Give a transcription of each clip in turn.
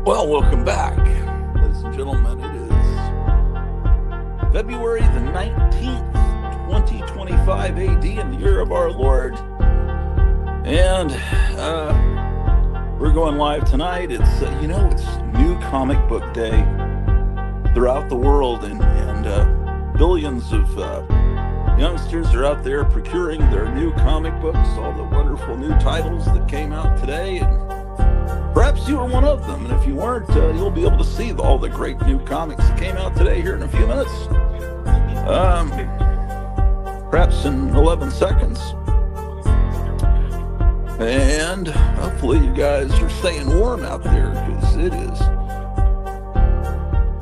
Well, welcome back, ladies and gentlemen. It is February the 19th, 2025 AD in the year of our Lord. And we're going live tonight. It's New Comic Book Day throughout the world, and billions of youngsters are out there procuring their new comic books, all the wonderful new titles that came out today. And perhaps you were one of them, and if you weren't, you'll be able to see all the great new comics that came out today here in a few minutes. Perhaps in 11 seconds. And hopefully you guys are staying warm out there, because it is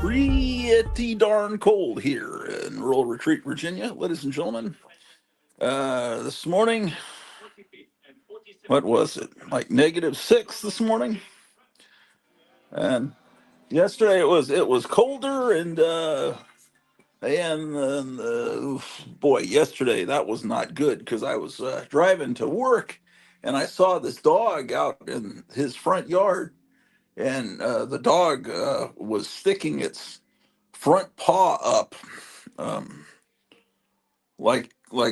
pretty darn cold here in rural Retreat, Virginia, ladies and gentlemen. This morning, what was it? Like -6 this morning? And yesterday it was colder, and boy, yesterday that was not good, because I was driving to work, and I saw this dog out in his front yard, and the dog was sticking its front paw up, um, like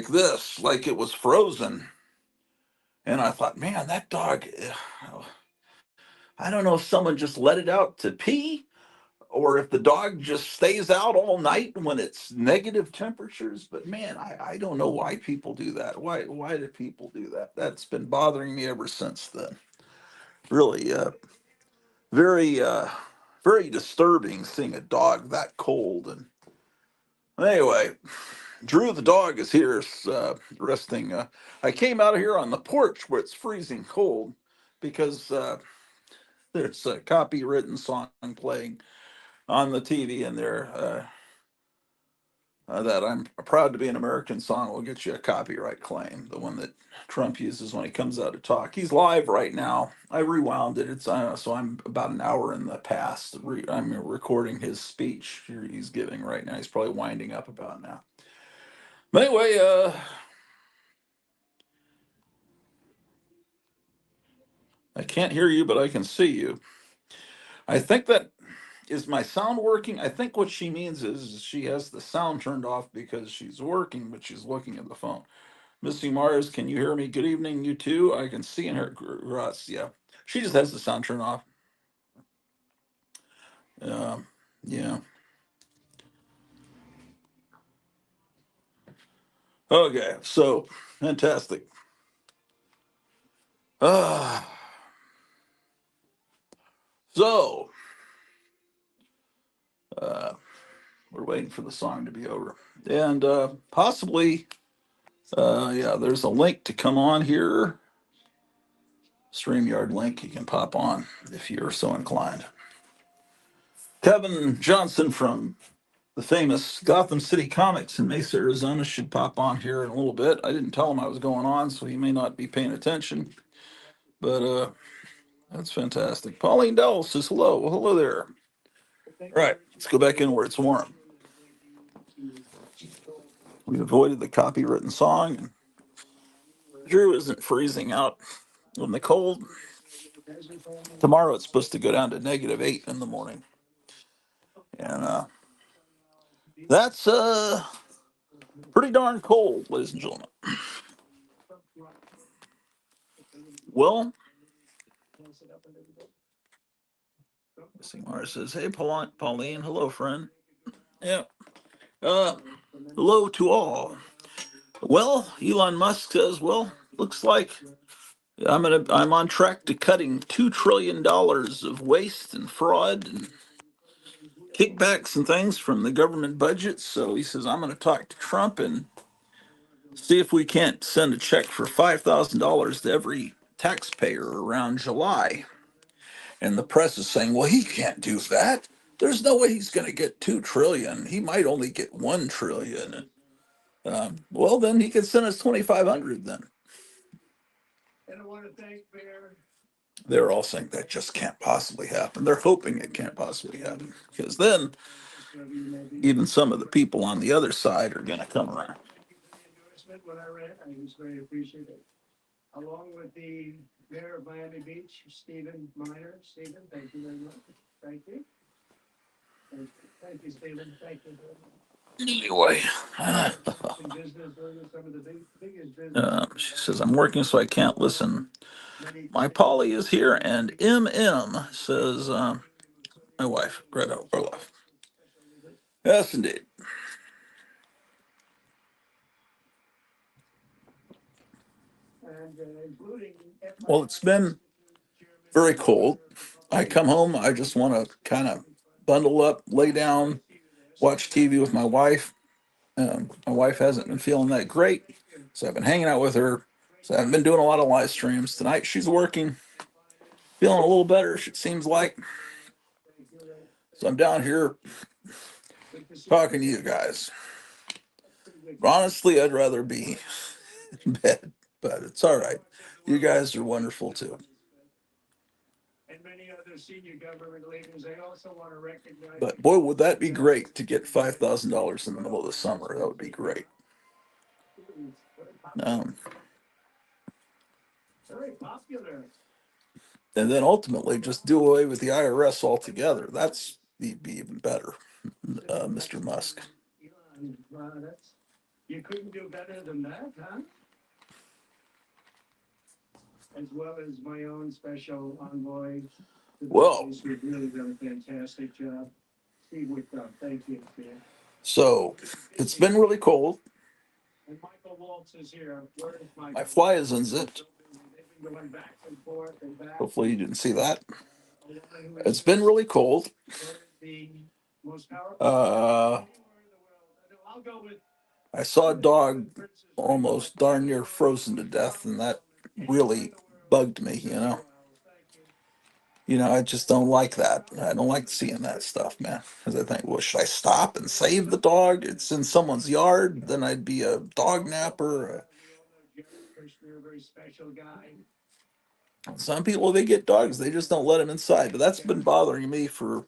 this, like it was frozen. And I thought, man, that dog, I don't know if someone just let it out to pee, or if the dog just stays out all night when it's negative temperatures. But man, I don't know why people do that. Why do people do that? That's been bothering me ever since then. Really, very very disturbing seeing a dog that cold. And anyway, Drew the dog is here, resting. I came out of here on the porch where it's freezing cold, because there's a copywritten song playing on the TV in there, that "I'm proud to be an American" song will get you a copyright claim, the one that Trump uses when he comes out to talk. He's live right now. I rewound it. So I'm about an hour in the past. I'm recording his speech he's giving right now. He's probably winding up about now. But anyway, I can't hear you, but I can see you. I think that is my sound working. I think what she means is she has the sound turned off because she's working, but she's looking at the phone. Missy Mars, can you hear me? Good evening, you too. I can see in her Russ. Yeah, she just has the sound turned off. Yeah. Okay, so fantastic. Uh, so uh, we're waiting for the song to be over, and possibly, yeah, there's a link to come on here. StreamYard link you can pop on if you're so inclined. Kevin Johnson from the famous Gotham City Comics in Mesa, Arizona, should pop on here in a little bit. I didn't tell him I was going on, so he may not be paying attention. But that's fantastic. Pauline Dell says hello. Well, hello there. All right, let's go back in where it's warm. We avoided the copywritten song. Drew isn't freezing out in the cold. Tomorrow it's supposed to go down to -8 in the morning. And that's pretty darn cold, ladies and gentlemen. Well, Mara says, hey, Pauline, hello, friend. Yeah. Hello to all. Well, Elon Musk says, well, looks like I'm on track to cutting $2 trillion of waste and fraud and kickbacks and things from the government budget. So he says, I'm going to talk to Trump and see if we can't send a check for $5,000 to every taxpayer around July. And the press is saying, well, he can't do that. There's no way he's going to get 2 trillion. He might only get 1 trillion. Well, then he could send us 2,500 then. And I want to thank Bear. They're all saying that just can't possibly happen. They're hoping it can't possibly happen, because then even some of the people on the other side are going to come around. When I read, I was very appreciative. Along with the Anyway, she says, I'm working, so I can't listen. My Polly is here, and MM says, my wife, Greta Orloff. Yes, indeed. Well, it's been very cold. I come home, I just want to kind of bundle up, lay down, watch TV with my wife. My wife hasn't been feeling that great, so I've been hanging out with her. So I've been doing a lot of live streams. Tonight she's working, feeling a little better, it seems like. So I'm down here talking to you guys. But honestly, I'd rather be in bed, but it's all right. You guys are wonderful too. But boy, would that be great to get $5,000 in the middle of the summer. That would be great. Um, and then ultimately just do away with the IRS altogether. That's be even better, Mr. Musk. Well, so it's been really cold. My fly is unzipped. Hopefully you didn't see that. It's been really cold. Uh, I saw a dog almost darn near frozen to death, and that really bugged me, you know. I just don't like that. I don't like seeing that stuff, man. Because I think, well, should I stop and save the dog? It's in someone's yard. Then I'd be a dog napper. Some people, they get dogs, they just don't let them inside. But that's been bothering me for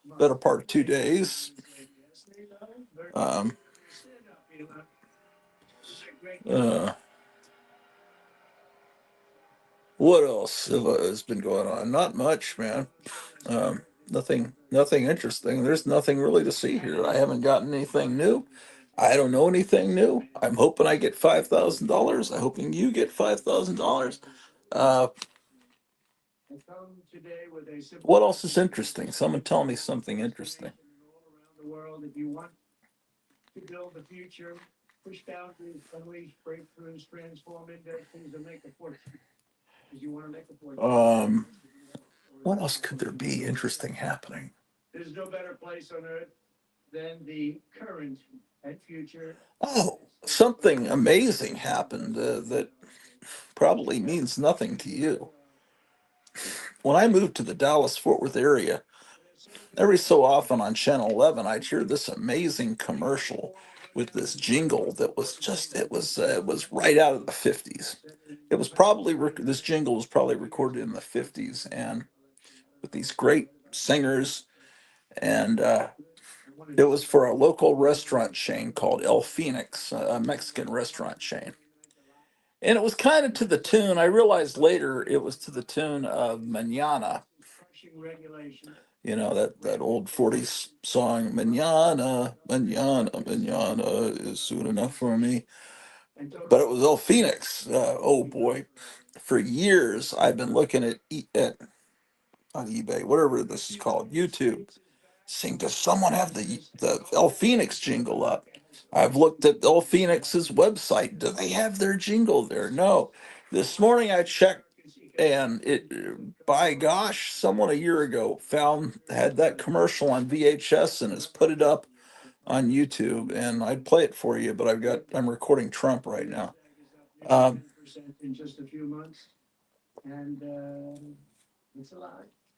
the better part of 2 days. Um, uh, what else has been going on? Not much, man. Nothing interesting. There's nothing really to see here. I haven't gotten anything new. I don't know anything new. I'm hoping I get $5,000. I'm hoping you get $5,000. Uh, what else is interesting? Someone tell me something interesting. Um, what else could there be interesting happening? Oh, something amazing happened that probably means nothing to you. When I moved to the Dallas Fort Worth area, every so often on Channel 11, I'd hear this amazing commercial with this jingle that was just, it was right out of the 50s. It was probably, this jingle was probably recorded in the 50s, and with these great singers. And it was for a local restaurant chain called El Phoenix, a Mexican restaurant chain. And it was kind of to the tune, I realized later it was to the tune of Manana, that old 40s song, Manana, Manana, Manana is soon enough for me. But it was El Phoenix. Oh boy. For years, I've been looking at on eBay, whatever this is called, YouTube, saying, does someone have the El Phoenix jingle up? I've looked at El Phoenix's website. Do they have their jingle there? No. This morning I checked, and by gosh, someone a year ago had that commercial on VHS and has put it up on YouTube, and I'd play it for you, but I'm recording Trump right now.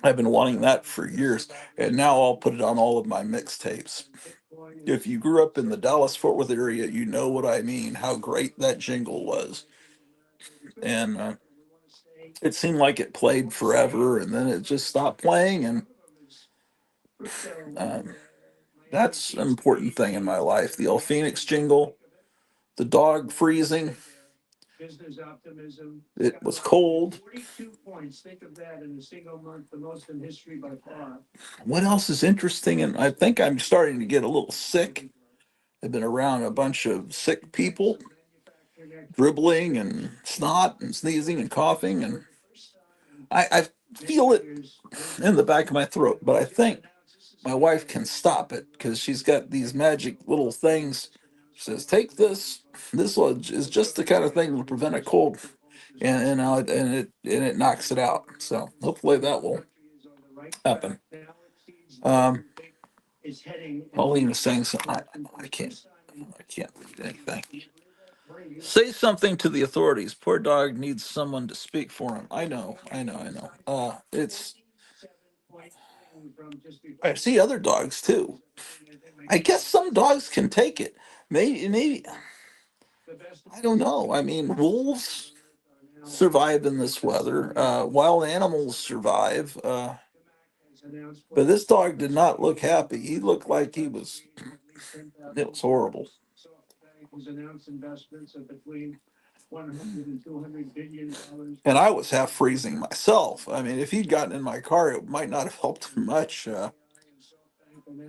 I've been wanting that for years, and now I'll put it on all of my mixtapes. If you grew up in the Dallas Fort Worth area, you know what I mean, how great that jingle was. And it seemed like it played forever, and then it just stopped playing. And um, that's an important thing in my life. The El Phoenix jingle, the dog freezing, It was cold. What else is interesting? And I think I'm starting to get a little sick. I've been around a bunch of sick people, dribbling and snot and sneezing and coughing, and I feel it in the back of my throat. But I think my wife can stop it because she's got these magic little things. She says, "Take this. This one is just the kind of thing to prevent a cold, and it knocks it out." So hopefully that will happen. Um, Pauline was saying something. I can't read anything. Say something to the authorities. Poor dog needs someone to speak for him. I know. It's I see other dogs too. I guess some dogs can take it. Maybe I don't know. I mean, wolves survive in this weather. Wild animals survive. But this dog did not look happy. He looked like he was. It was horrible. And I was half freezing myself. I mean, if he'd gotten in my car, it might not have helped much.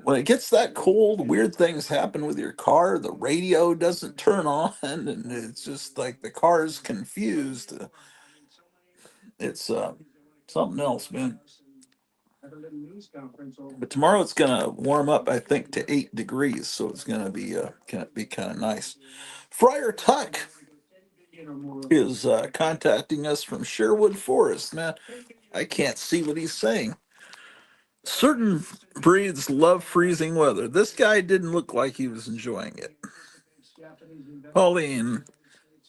When it gets that cold, weird things happen with your car. The radio doesn't turn on, and it's just like the car's confused. It's something else, man. But tomorrow it's gonna warm up, I think, to 8 degrees, so it's gonna be kind of nice. Friar Tuck is contacting us from Sherwood Forest. Man, I can't see what he's saying. Certain breeds love freezing weather. This guy didn't look like he was enjoying it. Pauline,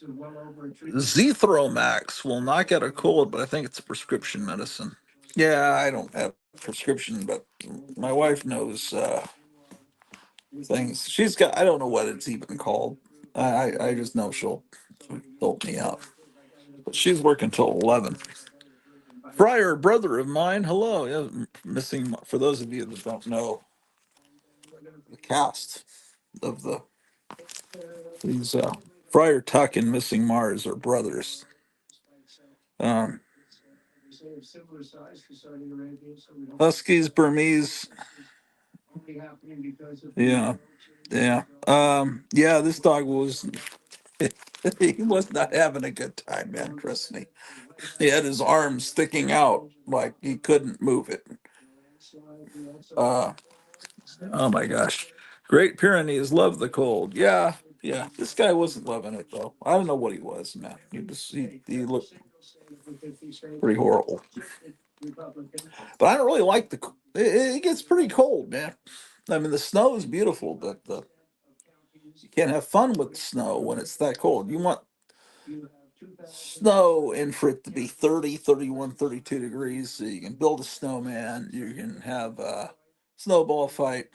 Zithromax will knock out a cold, but I think it's a prescription medicine. Yeah, I don't have a prescription, but my wife knows things. She's got, I don't know what it's even called. I just know she'll help me out. But she's working till 11. Friar, brother of mine, hello. Yeah, missing, for those of you that don't know, the cast of these Friar Tuck and Missing Mars are brothers. Um, Huskies, Burmese. Yeah, yeah. Yeah, this dog was, he was not having a good time, man. Trust me. He had his arms sticking out like he couldn't move it. Uh, oh my gosh. Great Pyrenees love the cold. Yeah, yeah. This guy wasn't loving it though. I don't know what he was, man. He looked pretty horrible. But I don't really like it gets pretty cold, man. I mean, the snow is beautiful, but you can't have fun with snow when it's that cold. You want snow and for it to be 30, 31, 32 degrees so you can build a snowman, you can have a snowball fight.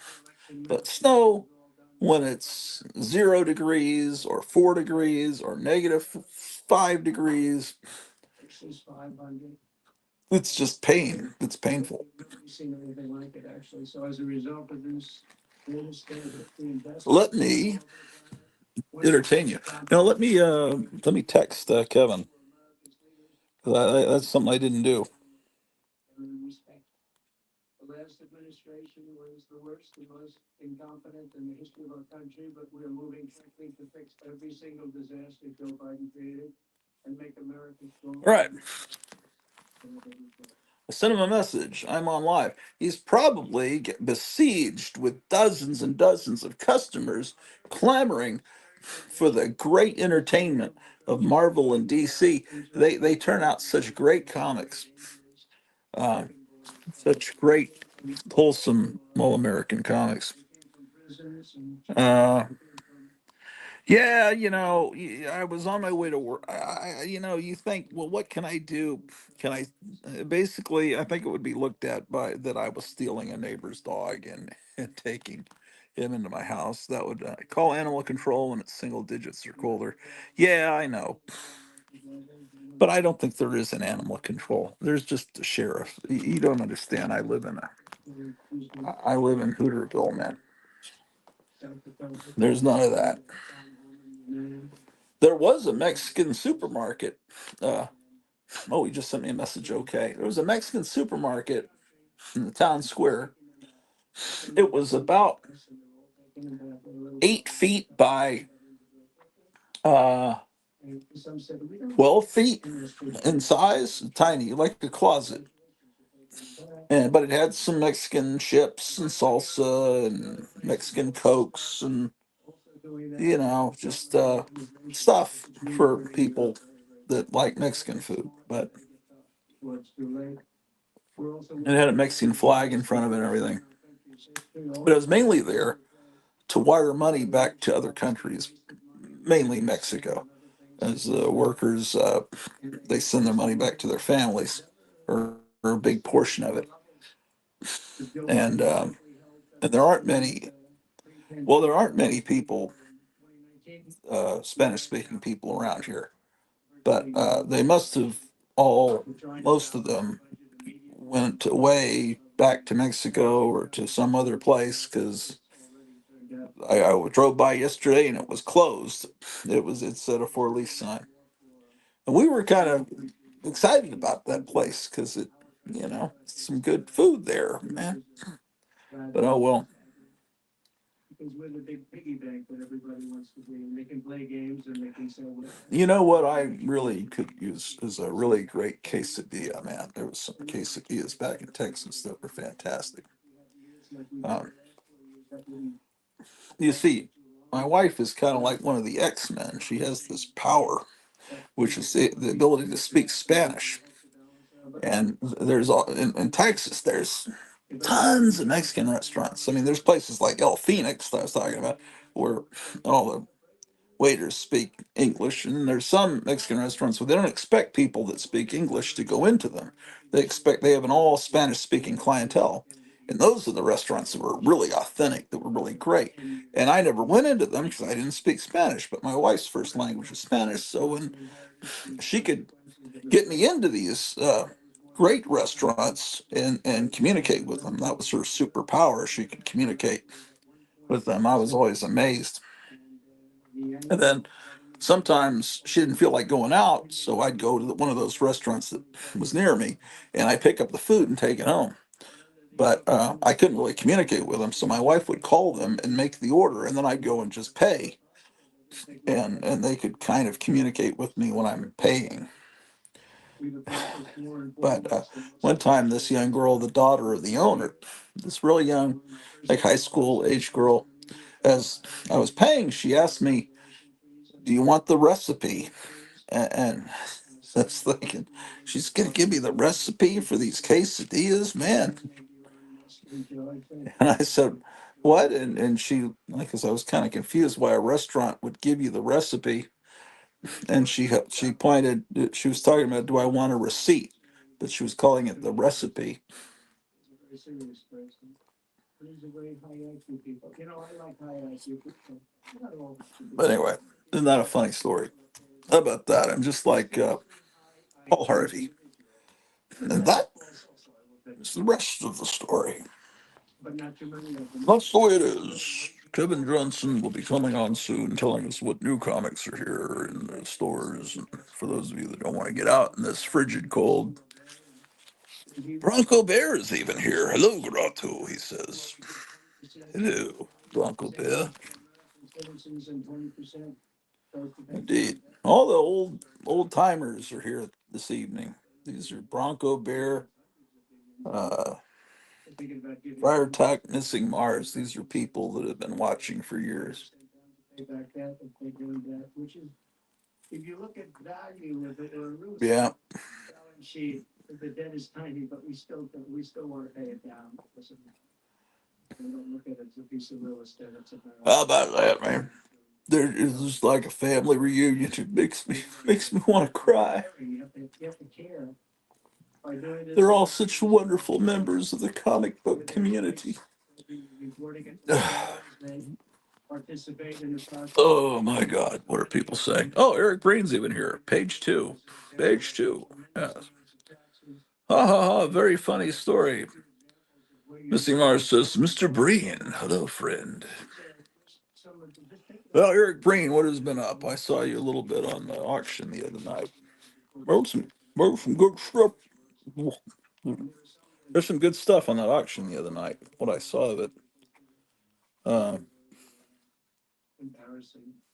But snow when it's 0 degrees or 4 degrees or negative 5 degrees, it's just pain. It's painful. Let me entertain you. Now let me text Kevin. That's something I didn't do. All right. I sent him a message. I'm on live. He's probably besieged with dozens and dozens of customers clamoring for the great entertainment of Marvel and DC. They turn out such great comics, uh, such great, wholesome, all-American comics. Uh, yeah, I was on my way to work. You think, well, what can I do? Can I basically? I think it would be looked at by that I was stealing a neighbor's dog and taking him into my house. That would call animal control when it's single digits or colder. Yeah, I know, but I don't think there is an animal control. There's just a sheriff. You don't understand. I live in Hooterville, man. There's none of that. There was a Mexican supermarket. Uh, oh, he just sent me a message. Okay, there was a Mexican supermarket in the town square. It was about 8 feet by uh, 12 feet in size, tiny, like a closet. And but it had some Mexican chips and salsa and Mexican cokes and just stuff for people that like Mexican food. But it had a Mexican flag in front of it and everything. But it was mainly there to wire money back to other countries, mainly Mexico, as the workers they send their money back to their families, or a big portion of it. And and there aren't many. Well, there aren't many people, Spanish speaking people around here, but they must have all, most of them went away back to Mexico or to some other place because I drove by yesterday and it was closed. It said a for lease sign, and we were kind of excited about that place because some good food there, man. But oh well. You know what I really could use is a really great quesadilla, man. There was some quesadillas back in Texas that were fantastic. Um, you see, my wife is kind of like one of the X-Men. She has this power, which is the ability to speak Spanish. And in Texas, there's tons of Mexican restaurants. I mean, there's places like El Phoenix that I was talking about, where all the waiters speak English, and there's some Mexican restaurants where they don't expect people that speak English to go into them. They have an all Spanish speaking clientele. And those are the restaurants that were really authentic, that were really great. And I never went into them because I didn't speak Spanish, but my wife's first language is Spanish. So when she could get me into these great restaurants and communicate with them, that was her superpower. She could communicate with them. I was always amazed. And then sometimes she didn't feel like going out, so I'd go to one of those restaurants that was near me, and I'd pick up the food and take it home. But I couldn't really communicate with them, so my wife would call them and make the order, and then I'd go and just pay, and they could kind of communicate with me when I'm paying. But one time, this young girl, the daughter of the owner, this really young, like high school age girl, as I was paying, she asked me, "Do you want the recipe?" And I was thinking, she's gonna give me the recipe for these quesadillas, man. And I said, "What?" And she, like, because I was kind of confused why a restaurant would give you the recipe. And she pointed. She was talking about, do I want a receipt? But she was calling it the recipe. But anyway, isn't that a funny story? How about that? I'm just like Paul Harvey, and that is the rest of the story. That's the way it is. Kevin Johnson will be coming on soon, telling us what new comics are here in the stores. And for those of you that don't want to get out in this frigid cold, Bronco Bear is even here. Hello, Grotto, he says. Hello, Bronco Bear. Indeed. All the old timers are here this evening. These are Bronco Bear, uh, Friar Tuck, Missing Mars. These are people that have been watching for years. Yeah. How about that, man? There is just like a family reunion. It makes me want to cry. They're all such wonderful members of the comic book community. Oh my God, what are people saying? Oh, Eric Breen's even here. Page two. Page two. Yes. Ha ha ha, very funny story. Missing Mars says, Mr. Breen, hello, friend. Well, Eric Breen, what has been up? I saw you a little bit on the auction the other night. Wrote some, wrote some good stuff. There's some good stuff on that auction the other night. What I saw of it. Uh,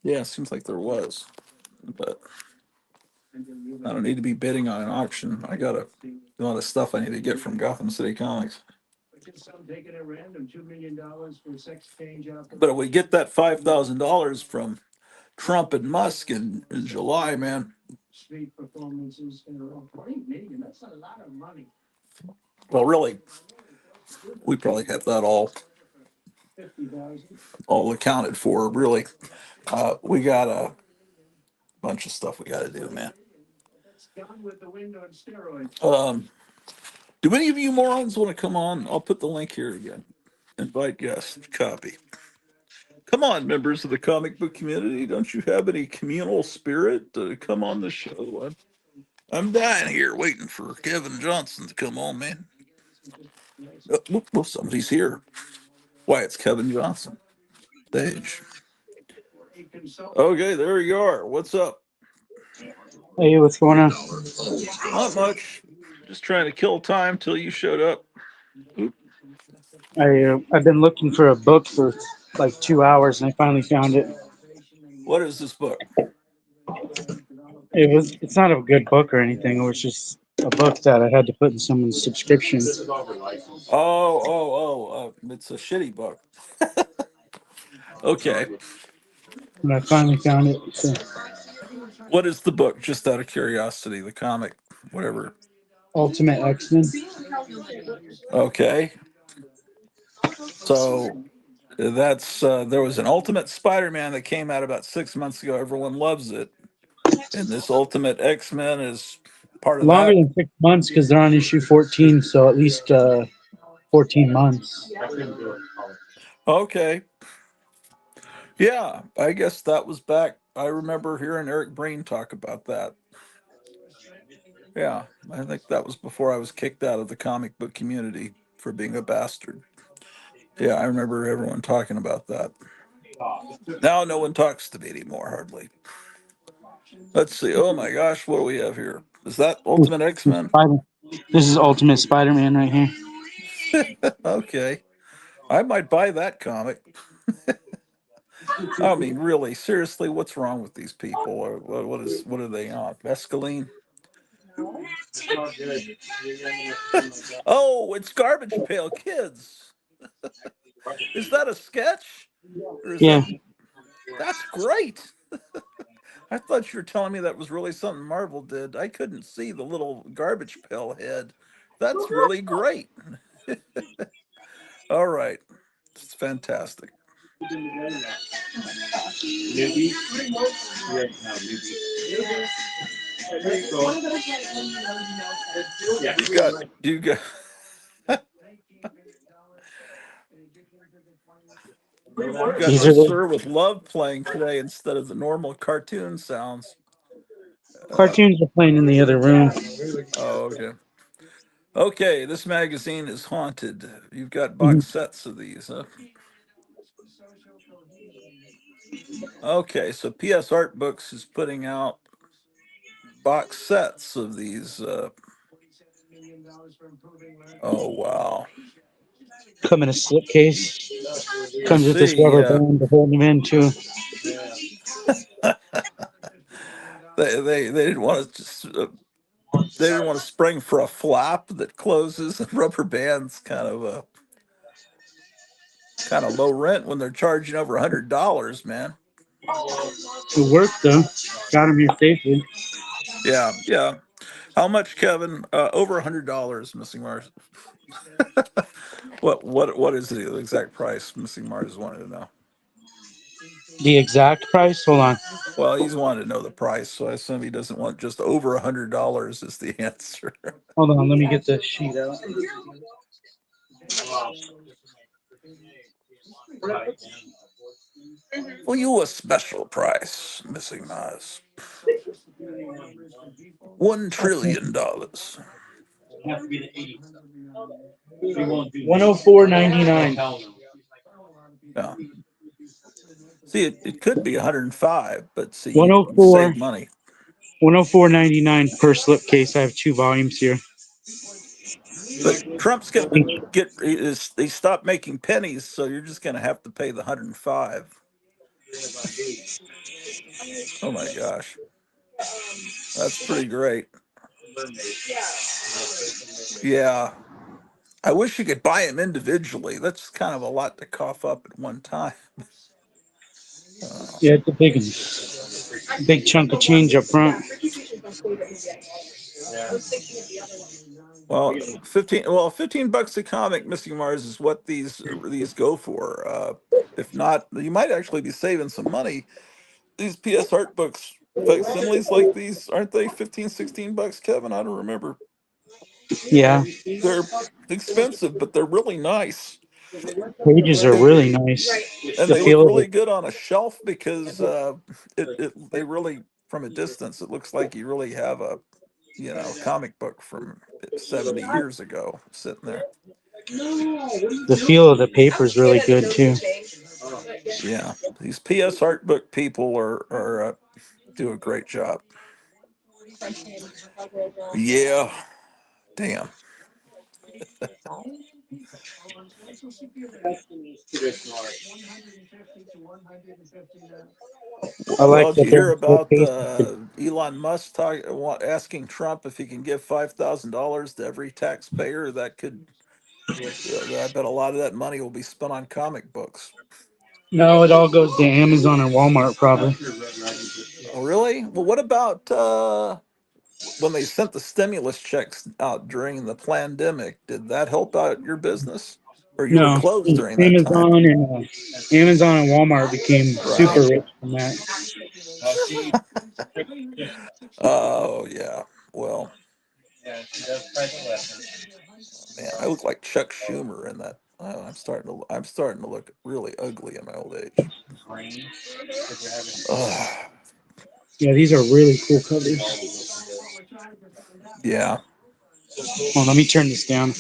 yeah, it seems like there was, but I don't need to be bidding on an auction. I got a lot of stuff I need to get from Gotham City Comics. But if we get that $5,000 from Trump and Musk in July, man. Well, really, we probably have that all accounted for. Really, we got a bunch of stuff we got to do, man. Um, do any of you morons want to come on? I'll put the link here again. Invite guests. Copy. Come on, members of the comic book community. Don't you have any communal spirit to come on the show? I'm dying here waiting for Kevin Johnson to come on, man. Somebody's here. Why, it's Kevin Johnson. Stage. Okay, there you are. What's up? Hey, what's going on? Not much. Just trying to kill time till you showed up. I've been looking for a book for like 2 hours, and I finally found it. What is this book? It's not a good book or anything. It was just a book that I had to put in someone's subscription. It's a shitty book. Okay. And I finally found it. So, What is the book? Just out of curiosity, the comic, whatever. Ultimate X-Men. Okay. So that's there was an Ultimate Spider-Man that came out about 6 months ago. Everyone loves it, and this Ultimate X-Men is part of Longer that. than 6 months because they're on issue 14, so at least 14 months. Okay, yeah, I guess that was back. I remember hearing Eric Breen talk about that. Yeah, I think that was before I was kicked out of the comic book community for being a bastard. Yeah, I remember everyone talking about that. Now no one talks to me anymore, hardly. Let's see. Oh my gosh, what do we have here? Is that This, Ultimate this, X-Men? Spider, this is Ultimate Spider-Man right here. Okay. I might buy that comic. I mean, really, seriously, what's wrong with these people? Or what are they on? Mescaline? Oh, it's Garbage Pail Kids. Is that a sketch? Or is Yeah, that's great. I thought you were telling me that was really something Marvel did. I couldn't see the little garbage pail head. That's really great. All right. It's fantastic. You got you got these are the the Sir with Love playing today instead of the normal cartoon sounds. Uh, cartoons are playing in the other room. oh, okay. Okay, this magazine is haunted. You've got Mhm. box sets of these. Huh? Okay, so PS Art Books is putting out box sets of these. Oh, wow. Come in a slipcase. I Comes with this see. rubber Yeah. band to hold him in too. They didn't want to just, they didn't want to spring for a flap that closes. Rubber bands kind of low rent when they're charging over $100, man. It worked though. Got him here safely. Yeah, yeah. How much, Kevin? Over $100, Missing Mars. What is the exact price? Missing Mars wanted to know. The exact price? Hold on. Well, he's wanted to know the price, so I assume he doesn't want just over $100 is the answer. Hold on. Let me get the sheet out. For you, a special price, Missing Mars. $1 trillion. 104.99. Yeah. See, it could be 105, but see, you 104, save money. 104.99 per slipcase. I have two volumes here. But Trump's going to he stopped making pennies, so you're just going to have to pay the 105. Oh my gosh, that's pretty great. Yeah, I wish you could buy them individually. That's kind of a lot to cough up at one time. Uh, Yeah, it's a big chunk of change up front. well, 15 bucks a comic, Missing Mars, is what these go for. If not, you might actually be saving some money. These PS art books, facsimiles like these, aren't they 15, 16 bucks, Kevin? I don't remember. Yeah, They're expensive, but they're really nice. pages are And, really nice. and The they look feel of really it. good on a shelf because they really, from a distance, it looks like you really have a, comic book from 70 years ago sitting there. The feel of the paper is really good too. Yeah, these PS art book people are do a great job. Yeah, damn. I like Well, did that you they're hear in about slipcases. Elon Musk asking Trump if he can give $5,000 to every taxpayer? That could, I bet a lot of that money will be spent on comic books. No, it all goes to Amazon and Walmart probably. Oh, really? Well, what about when they sent the stimulus checks out during the pandemic? Did that help out your business, or you were No, closed during that time? Amazon and Walmart became super Right. rich from that. Oh yeah. Well, man, I look like Chuck Schumer in that. I'm starting to look really ugly in my old age. Ugh. Yeah, these are really cool covers. Yeah. Oh, let me turn this down.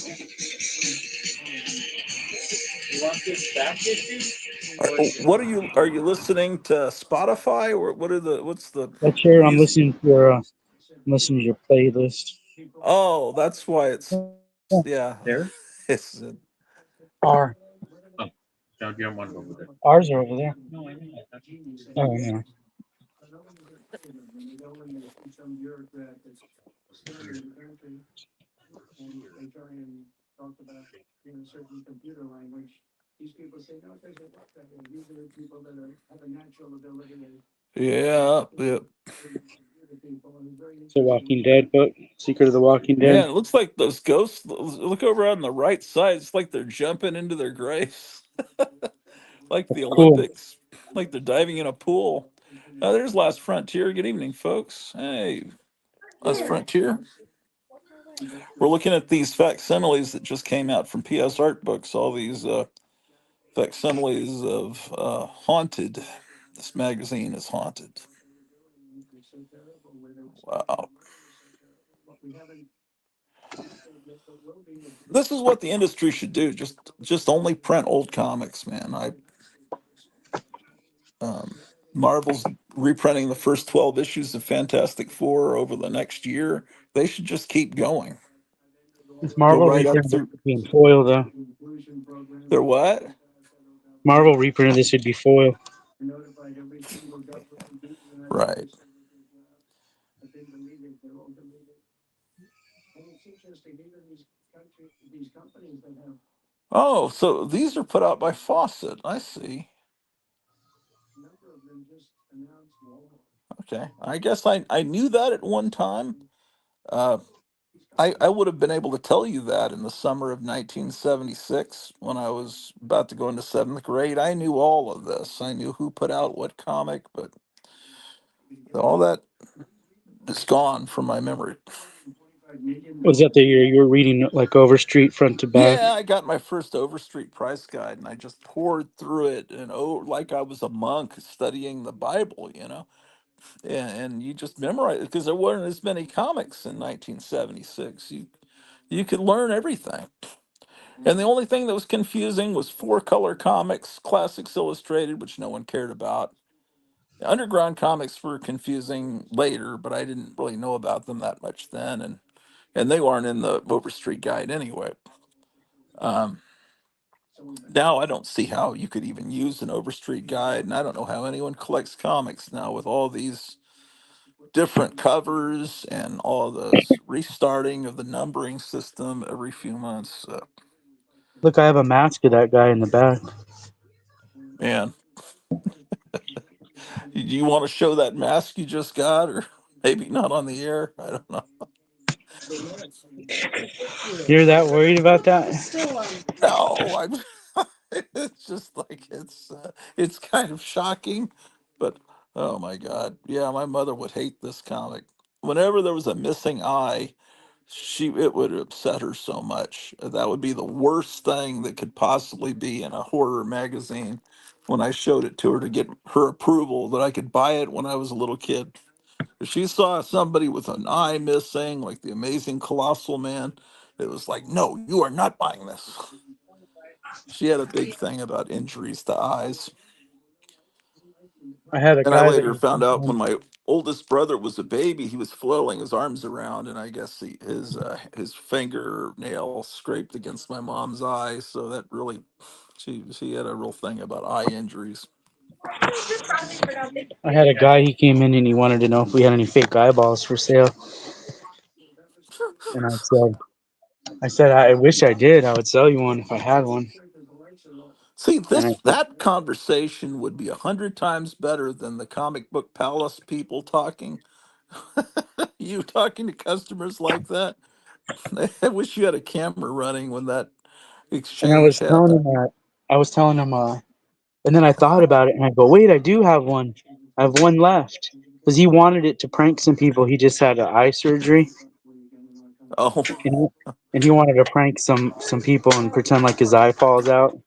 What are you listening to Spotify, or what's the That's your. music? I'm listening to your playlist. Oh, that's why it's, Yeah, yeah. It's our ours are over there. Oh yeah. yeah, yeah. It's a Walking Dead book. Secret of the Walking Dead. Man, it looks like those ghosts. Look over on the right side. It's like they're jumping into their graves, like the Cool. Olympics, like they're diving in a pool. There's Last Frontier. Good evening, folks. Hey, Last Frontier. We're looking at these facsimiles that just came out from PS Art Books. All these facsimiles of Haunted. This magazine is Haunted. Wow. This is what the industry should do. Just only print old comics, man. Marvel's reprinting the first 12 issues of Fantastic Four over the next year. They should just keep going. If Go Marvel right up reprinted this, through. would be in foil though. They're what? Marvel reprinted this would be foil. Right. Oh, so these are put out by Fawcett. I see. Okay. I guess I knew that at one time. Uh, I would have been able to tell you that in the summer of 1976 when I was about to go into seventh grade. I knew all of this. I knew who put out what comic, but all that is gone from my memory. Was that the year you were reading like Overstreet front to back? Yeah, I got my first Overstreet price guide and I just poured through it and like I was a monk studying the Bible. And you just memorize it because there weren't as many comics in 1976. You could learn everything. And the only thing that was confusing was Four Color Comics, Classics Illustrated, which no one cared about. The Underground comics were confusing later, but I didn't really know about them that much then, and they weren't in the Overstreet Guide anyway. Um, Now I don't see how you could even use an Overstreet Guide, and I don't know how anyone collects comics now with all these different covers and all those restarting of the numbering system every few months. Look, I have a mask of that guy in the back. Man, do you want to show that mask you just got, or maybe not on the air? I don't know. You're that worried about that? No, I'm. It's just like it's kind of shocking, but oh my God, yeah, my mother would hate this comic. Whenever there was a missing eye, she it would upset her so much. That would be the worst thing that could possibly be in a horror magazine. When I showed it to her to get her approval that I could buy it when I was a little kid. If she saw somebody with an eye missing, like the Amazing Colossal Man, it was like, no, you are not buying this. She had a big thing about injuries to eyes. I had a And I guy that later was found out when my oldest brother was a baby, he was flailing his arms around, and I guess his fingernail scraped against my mom's eye. So that really, she had a real thing about eye injuries. I had a guy. He came in and he wanted to know if we had any fake eyeballs for sale. And I said, I wish I did. I would sell you one if I had one. See, And I this said, that conversation would be 100 times better than the comic book palace people talking. You talking to customers like that? I wish you had a camera running when that and I exchange was telling happened. him that I was telling him, and then I thought about it and I go, wait, I do have one. I have one left because he wanted it to prank some people. He just had eye surgery, Oh, and he wanted to prank some people and pretend like his eye falls out.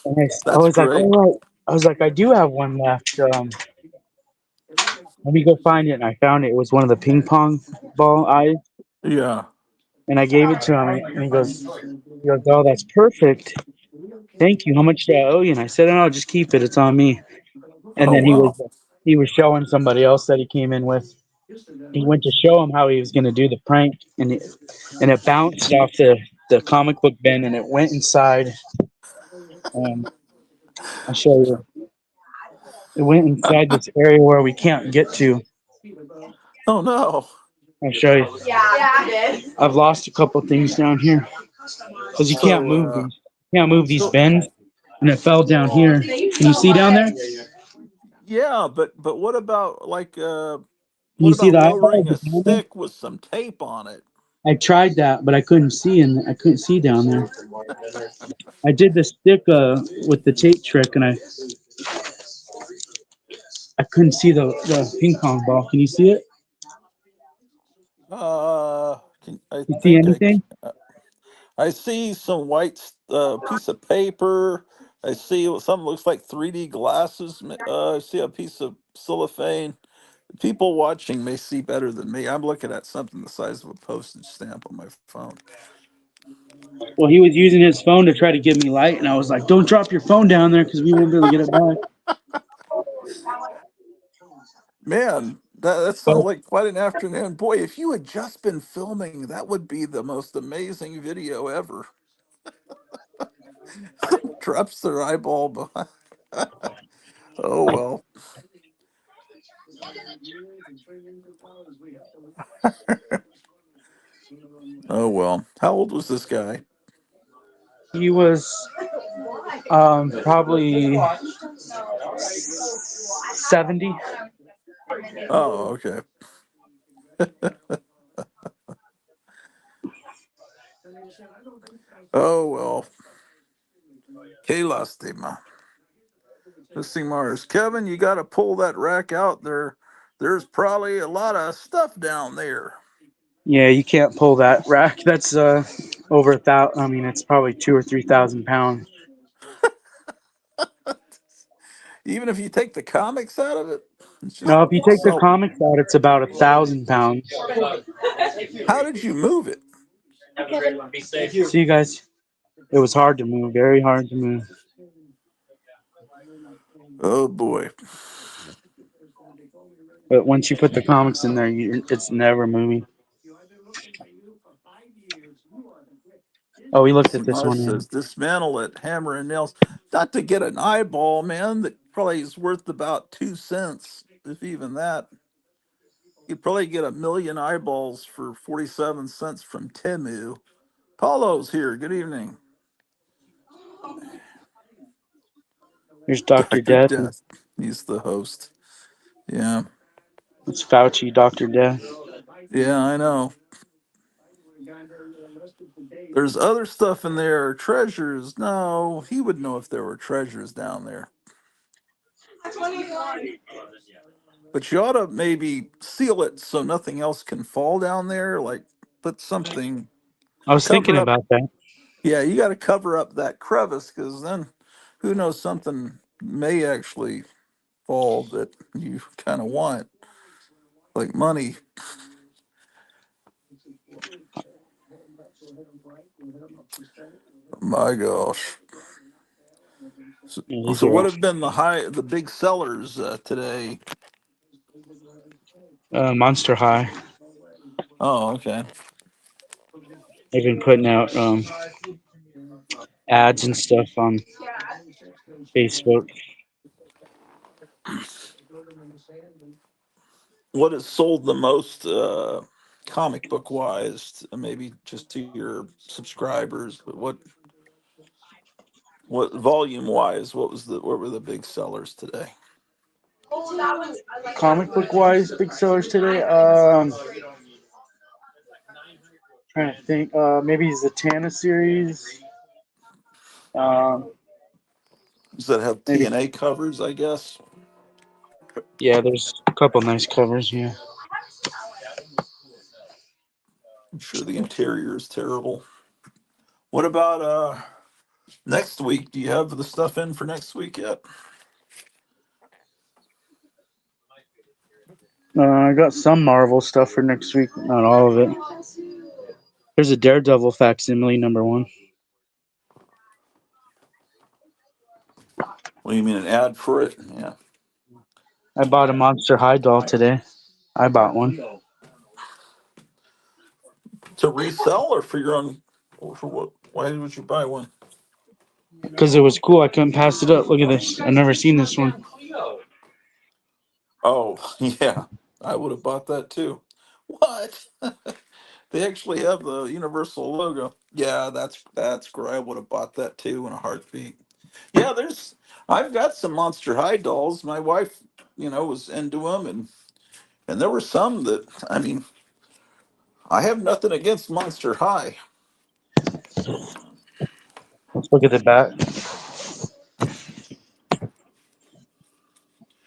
And I that's was like, great. all right. I was like, I do have one left. Let me go find it. And I found it. It was one of the ping pong ball eyes. Yeah. And I gave it to him. And he goes, oh, that's perfect. Thank you. How much do I owe you? And I said, oh, no, just keep it. It's on me. And Oh then wow. he was showing somebody else that he came in with. He went to show him how he was going to do the prank, and it bounced off the comic book bin, and it went inside. Um, I'll show you. It went inside this area where we can't get to. Oh no. I'll show you. I've lost a couple things down here because you can't So move these. You can't move these so bins, and it fell down here. Can you see down there? yeah, but what about Can what you see about the eyeballs lowering a down there? stick with some tape on it? I tried that, but I couldn't see, and I couldn't see down there. I did the stick with the tape trick, and I couldn't see the ping pong ball. Can you see it? I You see think anything? I see some white piece of paper. I see what something looks like 3D glasses. I see a piece of cellophane. People watching may see better than me. I'm looking at something the size of a postage stamp on my phone. Well, he was using his phone to try to give me light, and I was like, "Don't drop your phone down there because we won't be able to get it back." Man, that But sounds like quite an afternoon. Boy, if you had just been filming, that would be the most amazing video ever. Drops their eyeball behind. Oh well. Oh well. How old was this guy? he was probably 70. Oh, okay. Oh well. Que lástima. Let's see, Mars. Kevin, you got to pull that rack out there. There's probably a lot of stuff down there. Yeah, you can't pull that rack. That's over 1,000. I mean, it's probably 2 or 3 thousand pounds. Even if you take the comics out of it, it's just No, if you take the so. comics out, it's about 1,000 pounds. How did you move it? See you guys. It was hard to move, very hard to move. Oh boy. But once you put the comics in there, it's never moving. Oh, we looked at this Samaj one. Yeah. says dismantle it, hammer and nails. Not to get an eyeball, man. That probably is worth about 2 cents, if even that. You'd probably get a million eyeballs for 47 cents from Temu. Paulo's here. Good evening. Here's Doctor Dr. Death. Death. He's the host. Yeah. It's Fauci, Doctor Death. Yeah, I know. There's other stuff in there. Treasures. No, he would know if there were treasures down there. But you ought to maybe seal it so nothing else can fall down there. Like put something, I was thinking cover up. about that. Yeah, you got to cover up that crevice because then who knows, something may actually fall that you kind of want, like money. My gosh. So, Yeah, these so are what all have been the big sellers today? Monster High. Oh, okay. They've been putting out ads and stuff on Facebook. What has sold the most comic book wise? Maybe just to your subscribers, but what volume wise? What were the big sellers today? Comic book wise, big sellers today. Trying to think. Maybe Zatanna series. Um, Does that have maybe. TNA covers? I guess. Yeah, there's a couple nice covers. Yeah. I'm sure the interior is terrible. What about next week? Do you have the stuff in for next week yet? I got some Marvel stuff for next week. Not all of it. There's a Daredevil facsimile #1. What do you mean an ad for it? Yeah. I bought a Monster High doll today. I bought one To resell or for your own? Or for what? Why would you buy one? because it was cool. I couldn't pass it up. Look at this. I've never seen this one. Oh, yeah. I would have bought that too. What? They actually have the Universal logo. Yeah, that's great. I would have bought that too in a heartbeat. Yeah, I've got some Monster High dolls. My wife, was into them, and there were some that I mean, I have nothing against Monster High. Let's look at the back.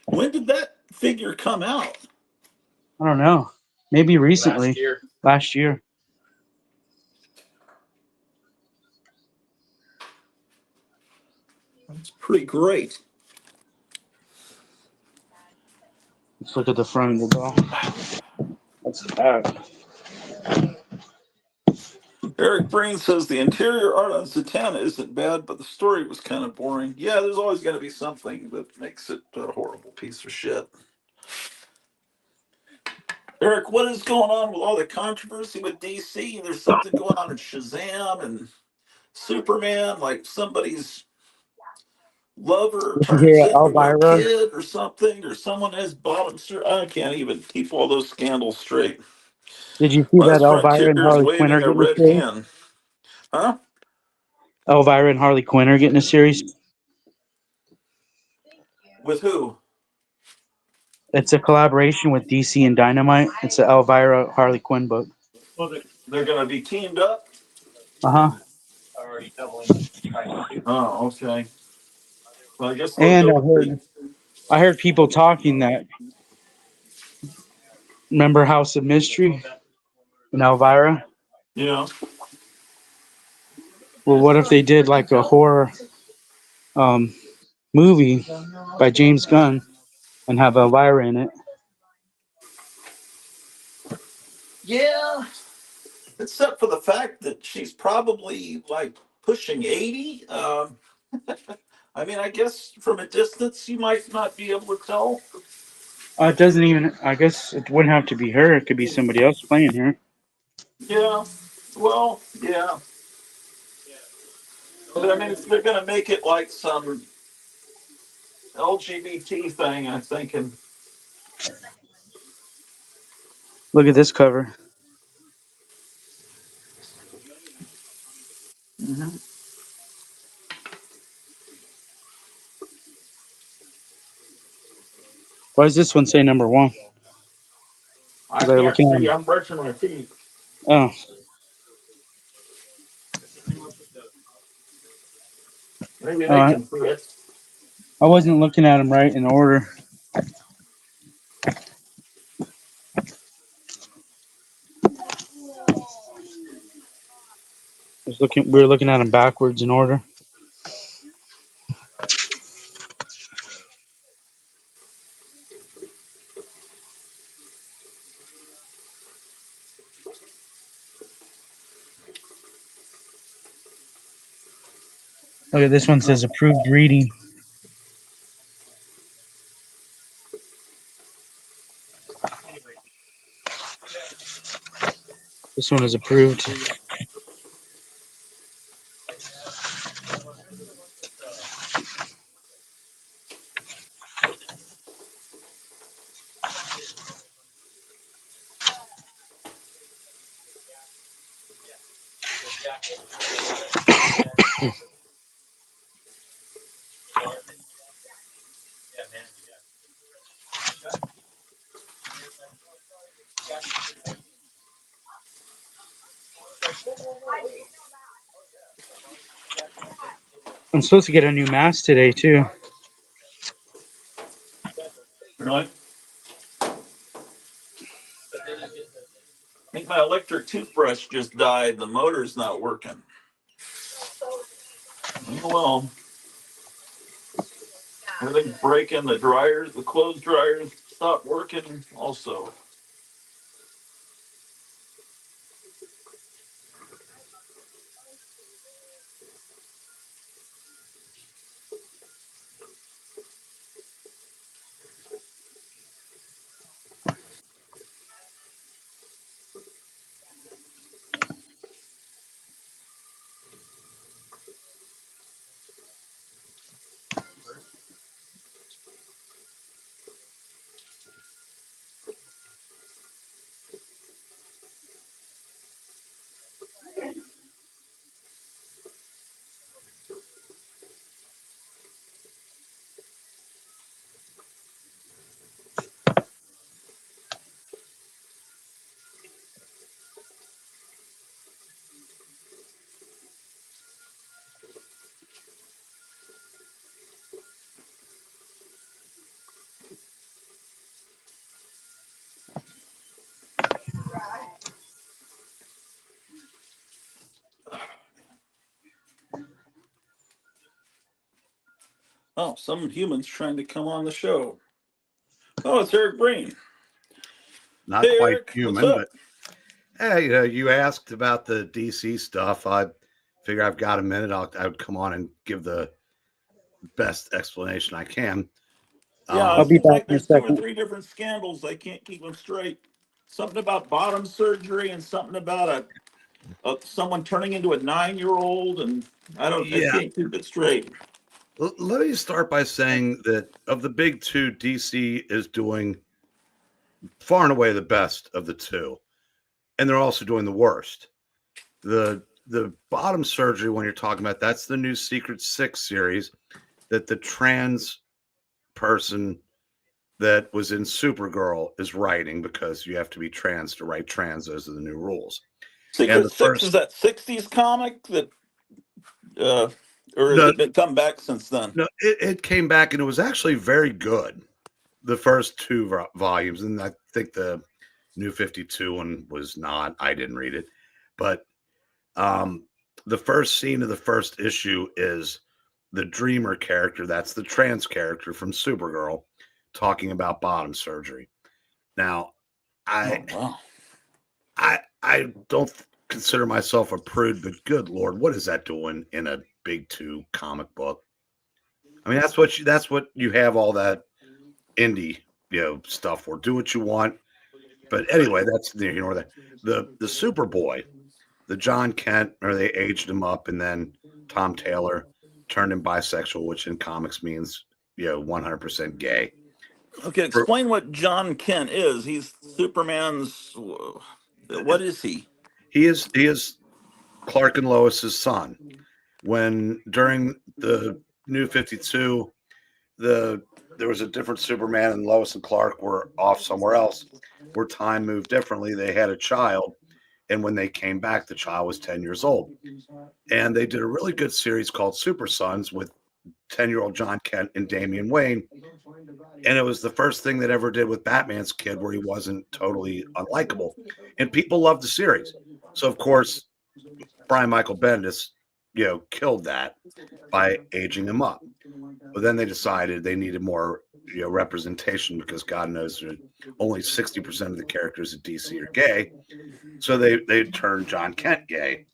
When did that figure come out? I don't know. Maybe recently. Last year. It's pretty great. Let's look at the front of the doll. That's the back. Eric Breen says the interior art on Zatanna isn't bad, but the story was kind of boring. Yeah, there's always going to be something that makes it a horrible piece of shit. Eric, what is going on with all the controversy with DC? There's something going on in Shazam and Superman, like somebody's lover Did you turns hear into a Elvira? kid or something, or someone has bottom. I can't even keep all those scandals straight. Did you see that Last Elvira Frontier and is Harley Quinn waving are a getting a red series? hand. Huh? Elvira and Harley Quinn are getting a series. With who? It's a collaboration with DC and Dynamite. It's an Elvira Harley Quinn book. They're going to be teamed up? Uh huh. Oh, okay. Well, I guess they'll And go with the. I heard people talking that remember House of Mystery and Elvira. Yeah. Well, what if they did like a horror um, movie by James Gunn and have Elvira in it? Yeah. except for the fact that she's probably like pushing 80. I mean, I guess from a distance you might not be able to tell. It doesn't even. I guess it wouldn't have to be her. It could be somebody else playing her. Yeah, well, yeah. But I mean, if they're going to make it like some LGBT thing, I'm thinking, Look at this cover. mhm. Why does this one say number one? I Was I can't looking at see. them? I'm brushing my teeth. Oh, Maybe oh, they can see it. I wasn't looking at them right in order. We were looking at them backwards in order. Look at this one says approved reading. This one is approved. I'm supposed to get a new mask today too. Really? I think my electric toothbrush just died. The motor's not working. Oh, well, everything's breaking. The dryers, the clothes dryers stopped working also. Oh, some humans trying to come on the show. Oh, it's Eric Breen. Not Hey, quite Eric, what's human, up? but hey, you asked about the DC stuff. I figure I've got a minute. I would come on and give the best explanation I can. Yeah, I'll it Um, be seems back like in a there's two or second. three different scandals. I can't keep them straight. Something about bottom surgery and something about someone turning into a 9-year-old, and I yeah, can't keep it straight. let me start by saying that of the big two, DC is doing far and away the best of the two, and they're also doing the worst. The bottom surgery, when you're talking about, that's the new Secret Six series that the trans person that was in Supergirl is writing, because you have to be trans to write trans. Those are the new rules. And Secret the Six is first, that '60s comic that, uh, or has no, it been come back since then? no, it came back and it was actually very good. The first two volumes, and I think the new 52 one was not. I didn't read it, but um, the first scene of the first issue is the Dreamer character. That's the trans character from Supergirl talking about bottom surgery. Now, I Oh wow! I don't. consider myself a prude, but good Lord, what is that doing in a big two comic book? I mean, that's what you have all that indie, stuff for. Do what you want. But anyway, that's that. The Superboy, the John Kent, or they aged him up, and then Tom Taylor turned him bisexual, which in comics means 100% gay. Okay, explain what John Kent is. He's Superman's. What is he? He is Clark and Lois's son. When during the New 52, there was a different Superman, and Lois and Clark were off somewhere else, where time moved differently. They had a child, and when they came back, the child was 10 years old. And they did a really good series called Super Sons with 10-year-old John Kent and Damian Wayne. And it was the first thing that ever did with Batman's kid where he wasn't totally unlikable. And people loved the series. So, of course, Brian Michael Bendis, killed that by aging him up. But then they decided they needed more representation, because God knows that only 60% of the characters at DC are gay. So they turned John Kent gay.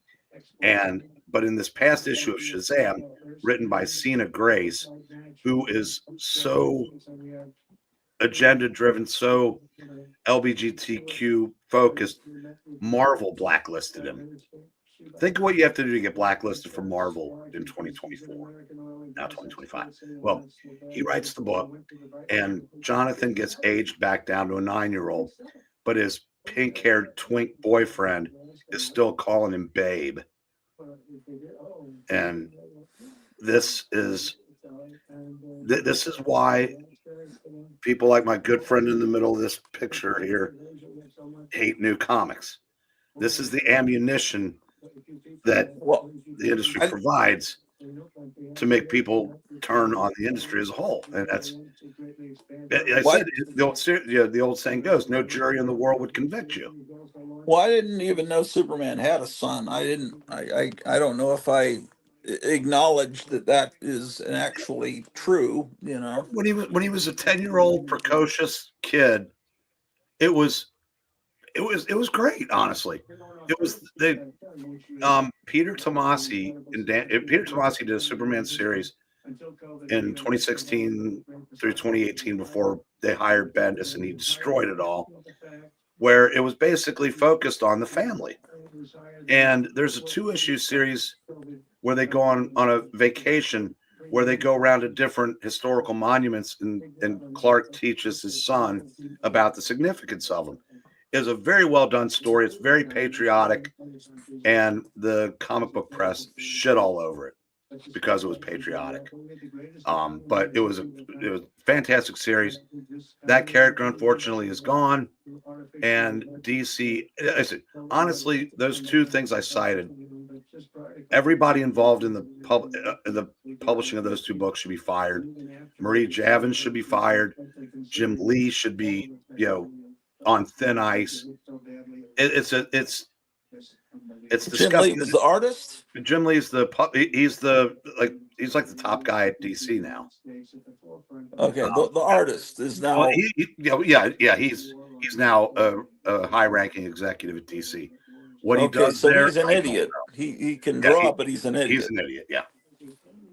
But in this past issue of Shazam, written by Sina Grace, who is so agenda driven, so LGBTQ focused, Marvel blacklisted him. Think of what you have to do to get blacklisted from Marvel in 2024, now 2025. Well, he writes the book, and Jonathan gets aged back down to a 9-year-old, but his pink-haired twink boyfriend is still calling him babe. And this is why people like my good friend in the middle of this picture here hate new comics. This is the ammunition that the industry provides to make people turn on the industry as a whole. And that's, said, the old saying goes, no jury in the world would convict you. Well, I didn't even know Superman had a son. I don't know if I acknowledge that is actually true. When he was a 10-year-old precocious kid, it was great. Honestly, it was Peter Tomasi Peter Tomasi did a Superman series in 2016 through 2018 before they hired Bendis, and he destroyed it all, where it was basically focused on the family. And there's a 2-issue series where they go on a vacation, where they go around to different historical monuments, and Clark teaches his son about the significance of them. It's a very well done story. It's very patriotic, and the comic book press shit all over it because it was patriotic. But it was a fantastic series. That character, unfortunately, is gone. And DC, honestly, those two things I cited, everybody involved in the publishing of those two books should be fired. Marie Javins should be fired. Jim Lee should be, on thin ice. It's disgusting. Jim Lee is the artist. Jim Lee's he's like the top guy at DC now. Okay, the artist is now. He's now a high-ranking executive at DC. What he does so there, he's an idiot. He can draw, but he's an idiot. He's an idiot. Yeah.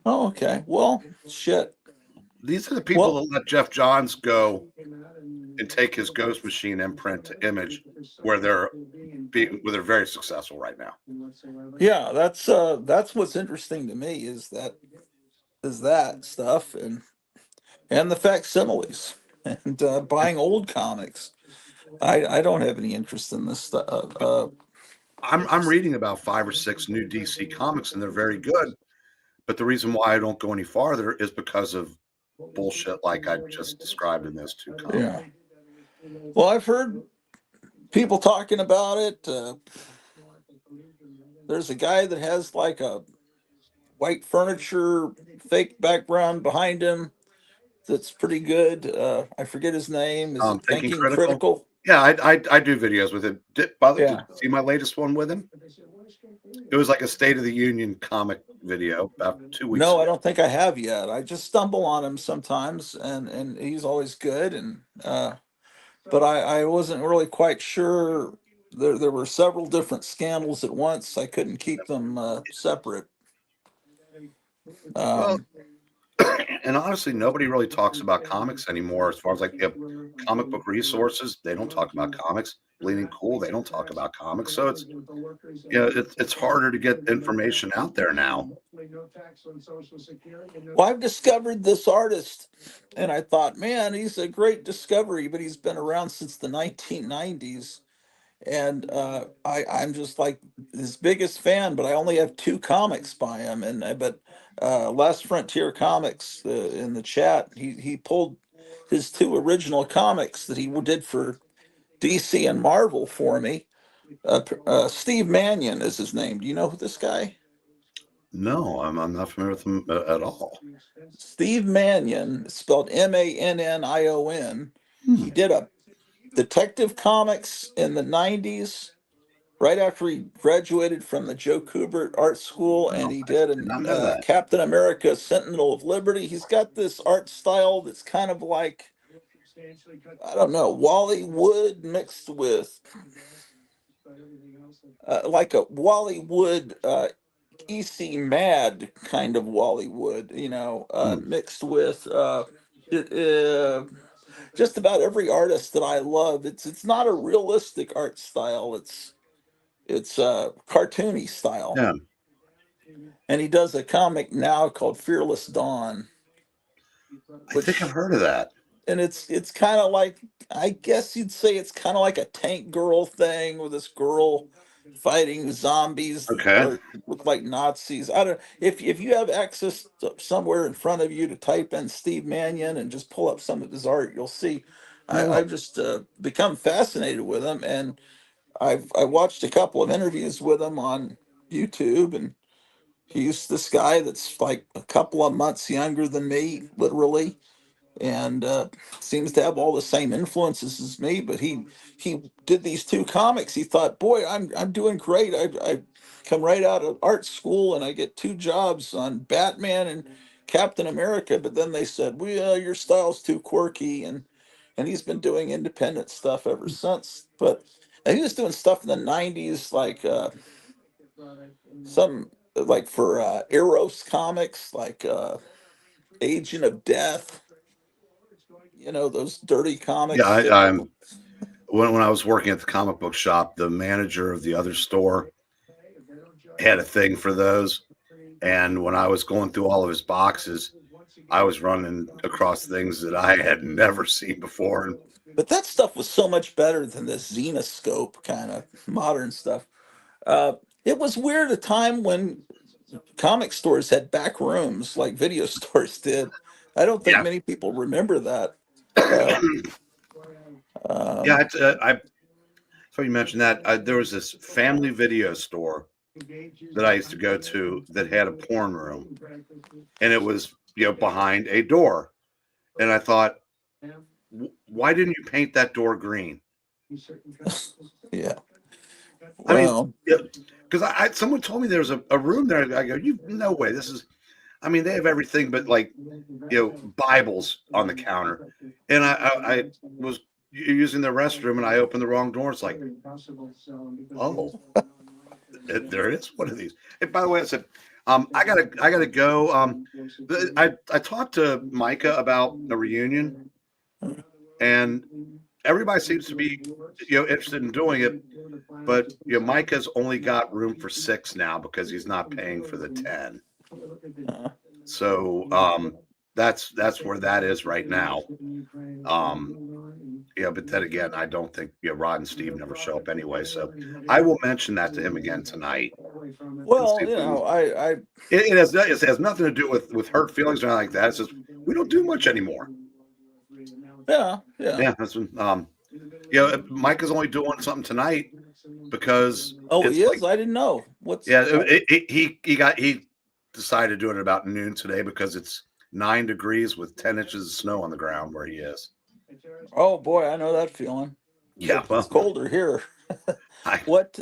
Oh, okay. Well, shit. These are the people that let Jeff Johns go and take his Ghost Machine imprint to Image, where they're very successful right now. Yeah, that's what's interesting to me is that stuff and the facsimiles and buying old comics. I don't have any interest in this stuff. I'm reading about 5 or 6 new DC comics, and they're very good. But the reason why I don't go any farther is because of bullshit like I just described in those two comics. Yeah. Well, I've heard people talking about it. There's a guy that has like a white furniture fake background behind him that's pretty good. I forget his name. Is it Thinking Critical? Yeah, I do videos with him. Did you see my latest one with him? It was like a State of the Union comic video about 2 weeks ago. I don't think I have yet. I just stumble on him sometimes, and he's always good. And but I wasn't really quite sure there were several different scandals at once. I couldn't keep them separate. Well, Um, and honestly, nobody really talks about comics anymore. As far as like comic book resources, they don't talk about comics. Bleeding Cool, they don't talk about comics. So it's it's harder to get information out there now. well, I've discovered this artist, and I thought, man, he's a great discovery, but he's been around since the 1990s. And I'm just like his biggest fan, but I only have two comics by him. And but Last Frontier Comics in the chat, he pulled his two original comics that he did for DC and Marvel for me. Steve Mannion is his name. Do you know who this guy? No, I'm not familiar with them at all. Steve Mannion, spelled Mannion. Hmm. He did a Detective Comics in the 90s, right after he graduated from the Joe Kubert Art School, No, and he I did did an not know that. Captain America Sentinel of Liberty. He's got this art style that's kind of like, I don't know, Wally Wood mixed with, like a Wally Wood, EC Mad kind of Wally Wood, Hmm. mixed with it, just about every artist that I love. It's not a realistic art style. It's cartoony style. Yeah, And he does a comic now called Fearless Dawn, I think I've which heard of that. and it's kind of like, I guess you'd say it's kind of like a tank girl thing with this girl fighting zombies Okay. or look like Nazis. I don't, if you have access to somewhere in front of you to type in Steve Mannion and just pull up some of his art, you'll see. I will. I've just become fascinated with him, and I watched a couple of interviews with him on YouTube, and he's this guy that's like a couple of months younger than me, literally, and seems to have all the same influences as me. But he did these two comics. He thought, boy, I'm doing great. I come right out of art school and I get two jobs on Batman and Captain America. But then they said, well, your style's too quirky, and he's been doing independent stuff ever since. But he was doing stuff in the 90s, like some like for Eros Comics, like Agent of Death, those dirty Yeah, comics that I'm when I was working at the comic book shop, the manager of the other store had a thing for those. And when I was going through all of his boxes, I was running across things that I had never seen before. And but that stuff was so much better than this Xenoscope kind of modern stuff. It was weird a time when comic stores had back rooms like video stores did. I don't think yeah, many people remember that. Uh, yeah. um, So you mentioned that there was this family video store that I used to go to that had a porn room, and it was behind a door. And I thought, why didn't you paint that door green? yeah. I mean, Well, because someone told me there was a room there. I go, you no way. This is. I mean, they have everything but like Bibles on the counter, and I was using the restroom and I opened the wrong door. It's like, oh, there is one of these. And by the way, I said, I gotta go. I talked to Micah about a reunion, and everybody seems to be interested in doing it, but Micah's only got room for 6 now because he's not paying for the 10. So that's where that is right now. But then again, I don't think Rod and Steve never show up anyway. So I will mention that to him again tonight. And see well, if we can, I it has nothing to do with hurt feelings or anything like that. It's just we don't do much anymore. yeah, yeah. Yeah, that's Mike is only doing something tonight because Oh, it's he like is. I didn't know. What's yeah, he decided to do it about noon today because it's 9 degrees with 10 inches of snow on the ground where he is. Oh boy, I know that feeling. Yeah, It's well, colder here. I What?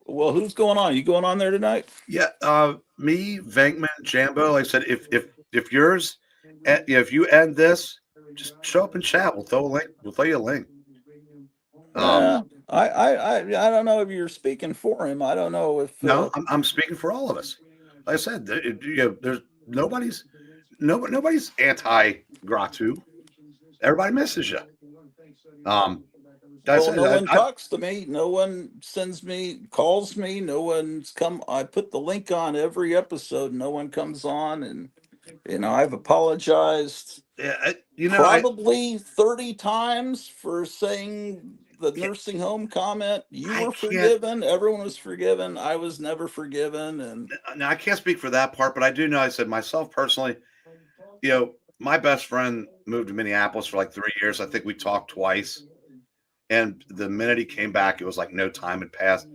Well, who's going on? You going on there tonight? yeah, me, Venkman, Jambo. Like I said, if yours, if you end this, just show up and chat. We'll throw a link. We'll throw you a link. Yeah, I don't know if you're speaking for him. I don't know if No, I'm speaking for all of us. Like I said, there's nobody's anti Gratu. Everybody misses you. Like I well, no said, one talks to me. No one sends me, calls me. No one's come. I put the link on every episode. No one comes on, and I've apologized yeah, probably 30 times for saying the nursing home comment. You I were can't. forgiven. Everyone was forgiven. I was never forgiven. And Now I can't speak for that part, but I do know. I said myself personally. My best friend moved to Minneapolis for like 3 years. I think we talked twice. And the minute he came back, it was like no time had passed.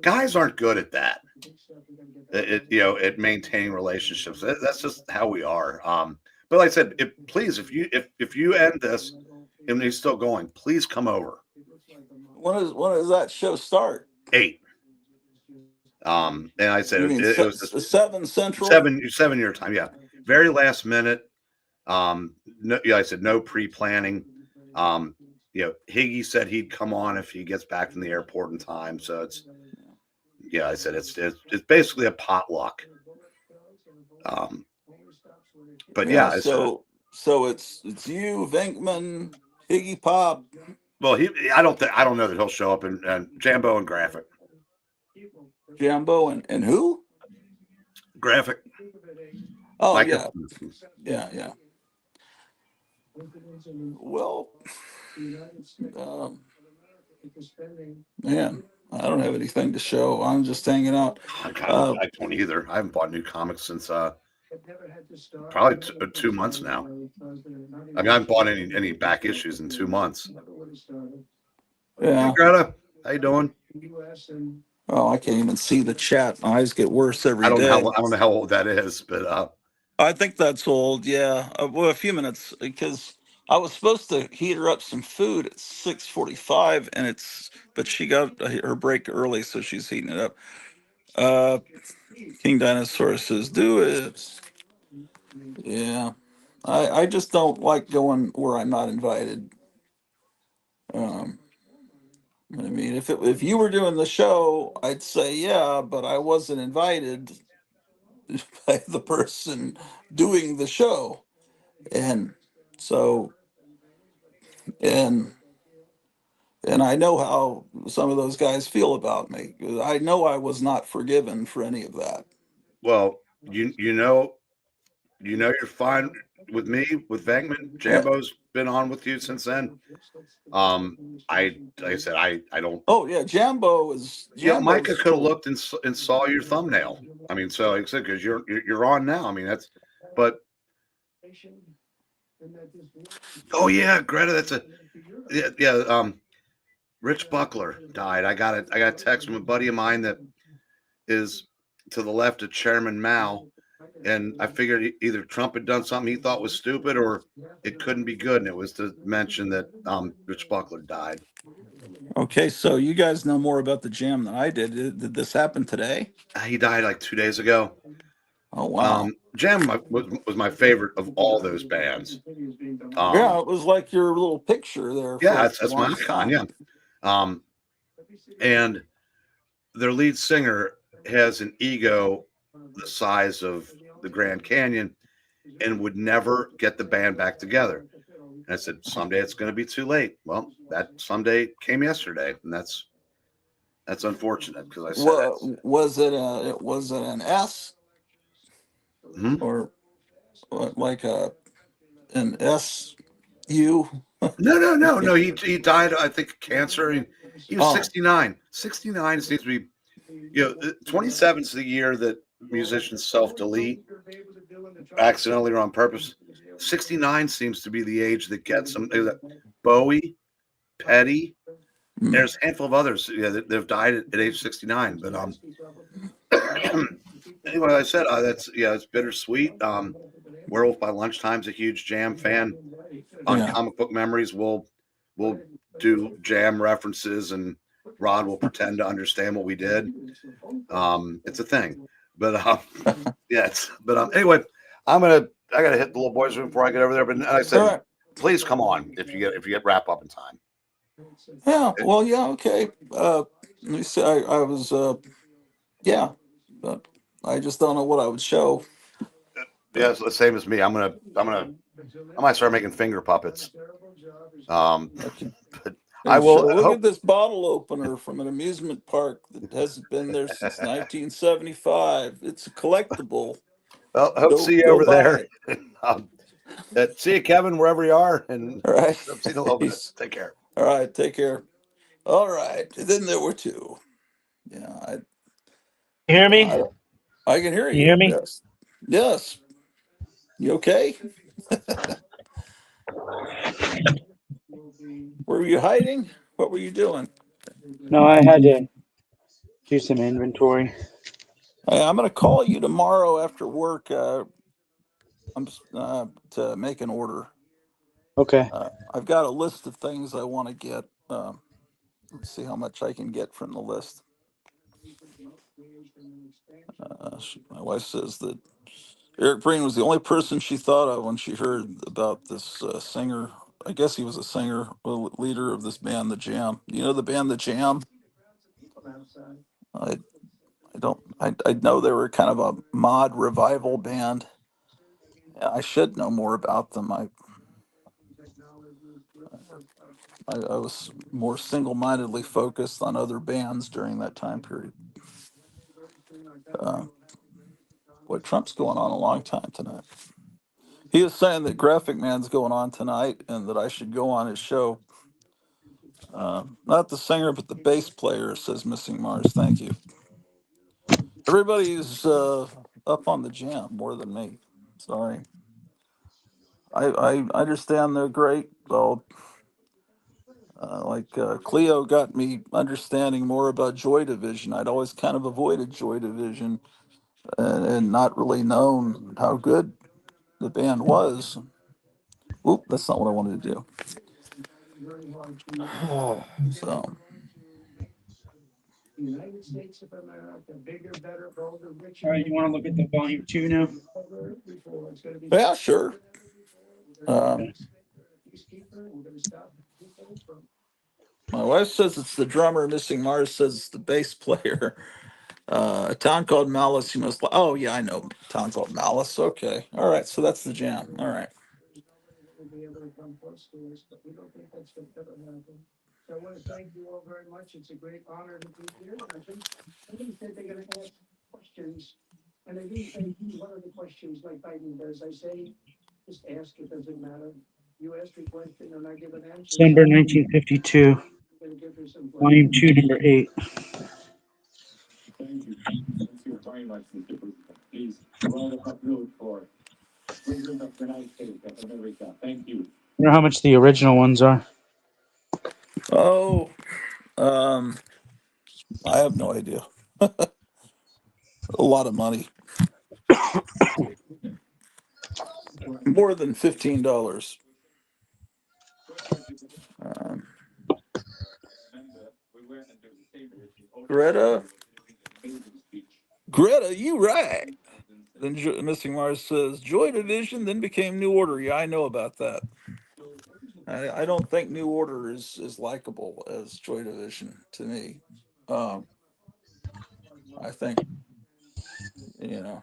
Guys aren't good at that. At maintaining relationships. That's just how we are. But like I said, please, if you end this and he's still going, please come over. when does that show start? 8. And I said You mean it was just 7 Central? 7 year time. Yeah, very last minute. No, yeah, I said no pre-planning. Higgy said he'd come on if he gets back from the airport in time. So I said it's basically a potluck. But Yeah. yeah, So it's you, Venkman, Iggy Pop. well, I don't know that he'll show up in Jambo and Graphic. Jambo and who? Graphic. Oh Micah. yeah. Well, man, I don't have anything to show. I'm just hanging out. I don't either. I haven't bought new comics since probably 2 months now. I haven't bought any back issues in 2 months. Yeah. Hey, Greta, how you doing? Oh, I can't even see the chat. My eyes get worse every I don't day. know how old that is, but I think that's old. Yeah. Well, a few minutes because I was supposed to heat her up some food at 6:45, but she got her break early, so she's heating it up. King Dinosaur says, "Do it." Yeah. I just don't like going where I'm not invited. Um, I mean, if you were doing the show, I'd say yeah, but I wasn't invited by the person doing the show, and so and and I know how some of those guys feel about me. I know I was not forgiven for any of that. well, you're fine with me with Venkman. Yeah. Jambo's been on with you since then. Like I said, I don't. Oh yeah, Micah Jambo's could have cool. looked and saw your thumbnail. I mean, so like I said, because you're on now. I mean, but oh yeah, Greta, yeah. Rich Buckler died. I got a text from a buddy of mine that is to the left of Chairman Mao, and I figured either Trump had done something he thought was stupid or it couldn't be good, and it was to mention that Rich Buckler died. Okay, so you guys know more about the jam than I did. Did this happen today? He died like 2 days ago. Oh wow. Jam was my favorite of all those bands. Yeah, it was like your little picture there. Yeah, For that's my icon. Yeah. And their lead singer has an ego the size of the Grand Canyon and would never get the band back together. And I said, someday it's going to be too late. Well, that someday came yesterday, and that's unfortunate because I said was it an S or like an SU? No. He died, I think, of cancer. He was 69. 69 seems to be, 27 is the year that musicians self-delete accidentally or on purpose. 69 seems to be the age that gets them. Bowie, Petty. There's a handful of others that have died at age 69. But anyway, I said it's bittersweet. Werewolf by Lunchtime's a huge Jam fan. On Comic Book Memories, we'll do Jam references, and Rod will pretend to understand what we did. It's a thing. But anyway, I gotta hit the little boys' room before I get over there. But I said, please come on if you get wrap up in time. Yeah. Well, yeah. Okay. Let me see. I was. Yeah. But I just don't know what I would show. Yeah, But it's the same as me. I might start making finger puppets. okay. But I And will show. Look hope. at this bottle opener from an amusement park that hasn't been there since 1975. It's a collectible. Well, hope to Go see you go over buy there. it. um, See you, Kevin, wherever you are, and All right. hope to see you in a little bit. Peace. Take care. All right. Take care. All right. And then there were two. Yeah. You hear me? I, I can hear You hear you. me? Yes. Yes. You okay? Were you hiding? What were you doing? No, I had to do some inventory. Hey, I'm going to call you tomorrow after work. To make an order. Okay. I've got a list of things I want to get. Let's see how much I can get from the list. My wife says that Eric Breen was the only person she thought of when she heard about this singer. I guess he was a singer, leader of this band, The Jam. You know the band, The Jam? I I don't. I know they were kind of a mod revival band. I should know more about them. I was more single-mindedly focused on other bands during that time period. Uh, Boy, Trump's going on a long time tonight. He is saying that Graphic Man's going on tonight and that I should go on his show. Not the singer, but the bass player, says Missing Mars. Thank you. Everybody's up on the Jam more than me. Sorry. I understand they're great. Well, Cleo got me understanding more about Joy Division. I'd always kind of avoided Joy Division and not really known how good the band was. Oop, that's not what I wanted to do. So, All right. You want to look at the volume 2 now? yeah, sure. Um, my wife says it's the drummer. Missing Mars says it's the bass player. A town called Malice. You must. Oh yeah, I know. A town called Malice. Okay. All right. So that's the Jam. All right. December 1952, volume 2, number 8. I know how much the original ones are. Oh, um, I have no idea. A lot of money. More than $15. Um, Greta, Greta, you right. Then Missing Mars says Joy Division then became New Order. Yeah, I know about that. I don't think New Order is as likable as Joy Division to me. Um, I think you know.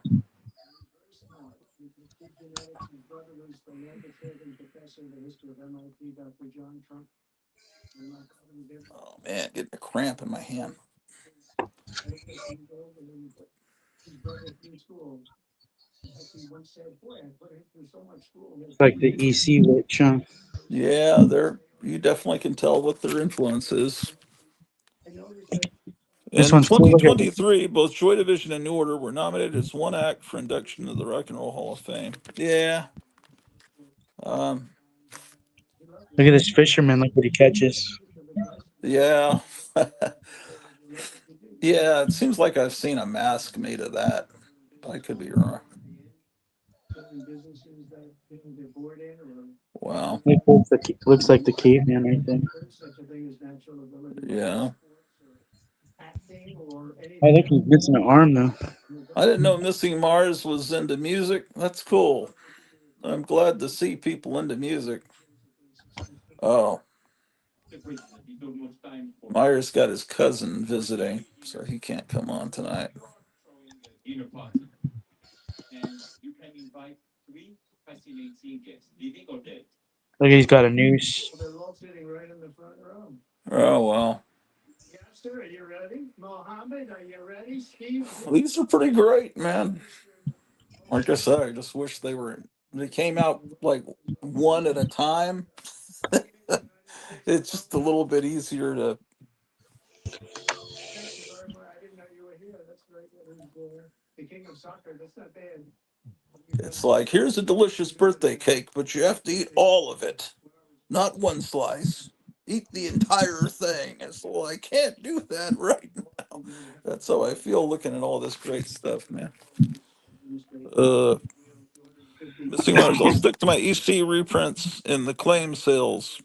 Oh man, getting a cramp in my hand. It's like the EC Witch, huh? Yeah, they're you definitely can tell what their influence is. This In one's cool. Look at 2023, both Joy Division and New Order were nominated as one act for induction to the Rock and Roll Hall of Fame. Yeah. Um, this fisherman. Look what he catches. yeah. Yeah, it seems like I've seen a mask made of that. I could be wrong. Wow. Looks like the caveman right there. Yeah. I think he's missing an arm though. I didn't know Missing Mars was into music. That's cool. I'm glad to see people into music. Oh, Myers got his cousin visiting, so he can't come on tonight. Look, he's got a noose. Oh well, these are pretty great, man. Like I said, I just wish they came out like one at a time. It's just a little bit easier to. It's like, here's a delicious birthday cake, but you have to eat all of it, not one slice. Eat the entire thing. It's like, I can't do that right now. That's how I feel looking at all this great stuff, man. Uh, Missing Mars. I'll stick to my EC reprints in the claim sales.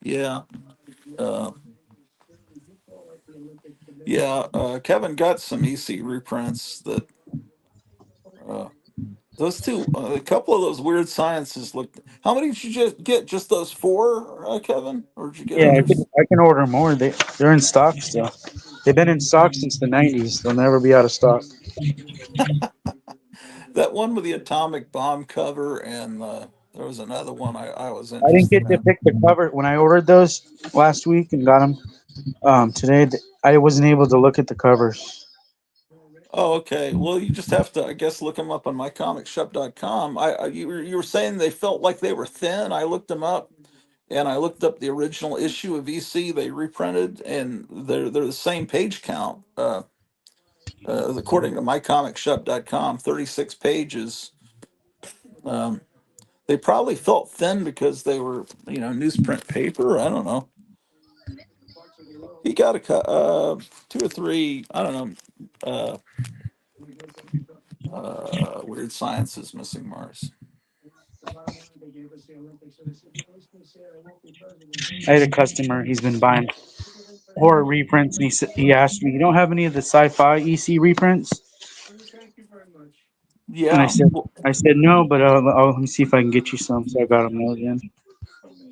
Yeah. Uh, yeah. Kevin got some EC reprints that. Uh, those two, a couple of those weird sciences looked. How many did you just get? Just those four, Kevin, or did you get Yeah, others? I can order more. They're in stock still. They've been in stock since the '90s. They'll never be out of stock. That one with the atomic bomb cover, and there was another one I was I didn't interested get to in. pick the cover when I ordered those last week and got them today. I wasn't able to look at the covers. Oh, okay. Well, you just have to, I guess, look them up on mycomicshop.com. You were saying they felt like they were thin. I looked them up, and I looked up the original issue of EC they reprinted, and they're the same page count. According to mycomicshop.com, 36 pages. Um, they probably felt thin because they were, newsprint paper. I don't know. He got two or three. I don't know. Weird Sciences Missing Mars. I had a customer. He's been buying horror reprints, and he asked me, "You don't have any of the sci-fi EC reprints?" And Yeah. I said no, but let me see if I can get you some. So I got him those in.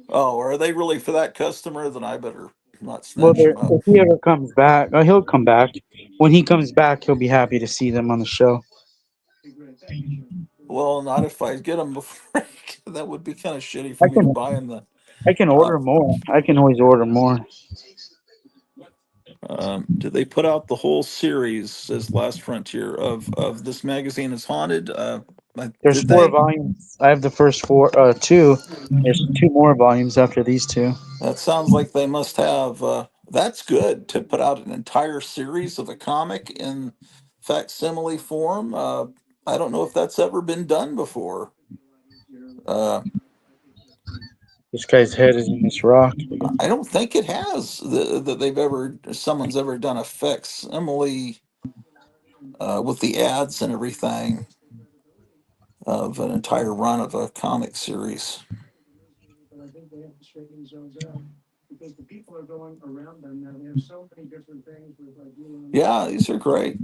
Oh, are they really for that customer? Then I better not Well, snatch them up. if he ever comes back, he'll come back. When he comes back, he'll be happy to see them on the show. Well, not if I get them before. That would be kind of shitty for I me to can buy them. The I can uh, order more. I can always order more. did they put out the whole series as Last Frontier of this magazine is haunted? There's Did four they? volumes. I have the first two. There's two more volumes after these two. That sounds like they must have. That's good to put out an entire series of a comic in facsimile form. I don't know if that's ever been done before. Uh, This guy's head is in this rock. I don't think it has that someone's ever done a facsimile with the ads and everything of an entire run of a comic series. Yeah, these are great.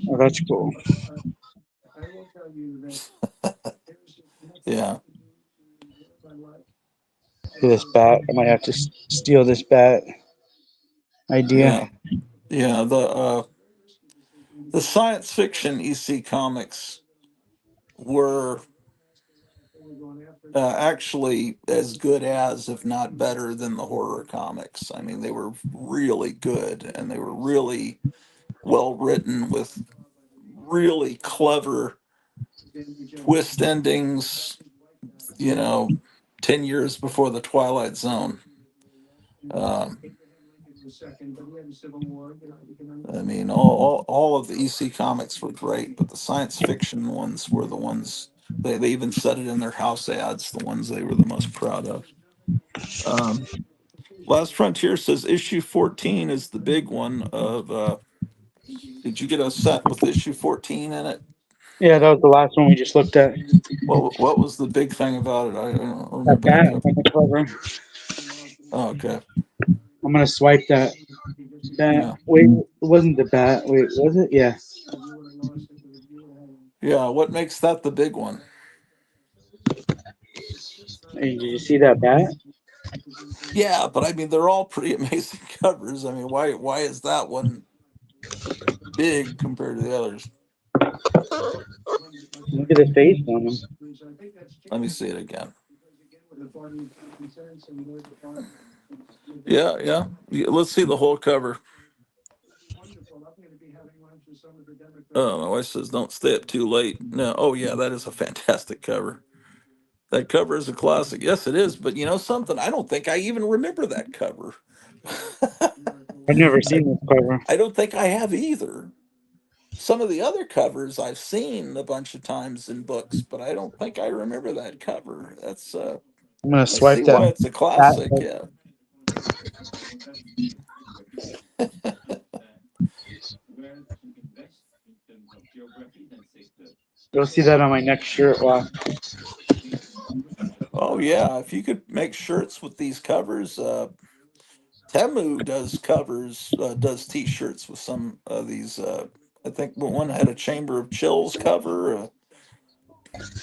Oh, that's cool. Yeah, Look at this bat. I might have to steal this bat idea. yeah, yeah. The science fiction EC comics were actually as good as, if not better than, the horror comics. I mean, they were really good, and they were really well written with really clever twist endings. You know, 10 years before the Twilight Zone. Um, I mean, all of the EC comics were great, but the science fiction ones were the ones they even said it in their house ads, the ones they were the most proud of. Um, Last Frontier says issue 14 is the big one of. Did you get a set with issue 14 in it? Yeah, that was the last one we just looked at. What was the big thing about it? I don't That remember the bat on cover. the cover. Oh, okay. I'm gonna swipe that bat. Yeah. Wait, it wasn't the bat. Wait, was it? Yeah. Yeah. What makes that the big one? Hey, did you see that bat? Yeah, but I mean, they're all pretty amazing covers. I mean, why is that one big compared to the others? Look at the face on him. Let me see it again. Yeah, yeah. Let's see the whole cover. Oh, my wife says don't stay up too late. No. Oh, yeah, that is a fantastic cover. That cover is a classic. Yes, it is. But you know something? I don't think I even remember that cover. I've never I, seen this cover. I don't think I have either. Some of the other covers I've seen a bunch of times in books, but I don't think I remember that cover. That's I'm gonna I see swipe that why it's a bat. classic. Yeah. You'll see that on my next shirt. Wow. Oh yeah. If you could make shirts with these covers, Temu does covers, does T-shirts with some of these. I think one had a Chamber of Chills cover.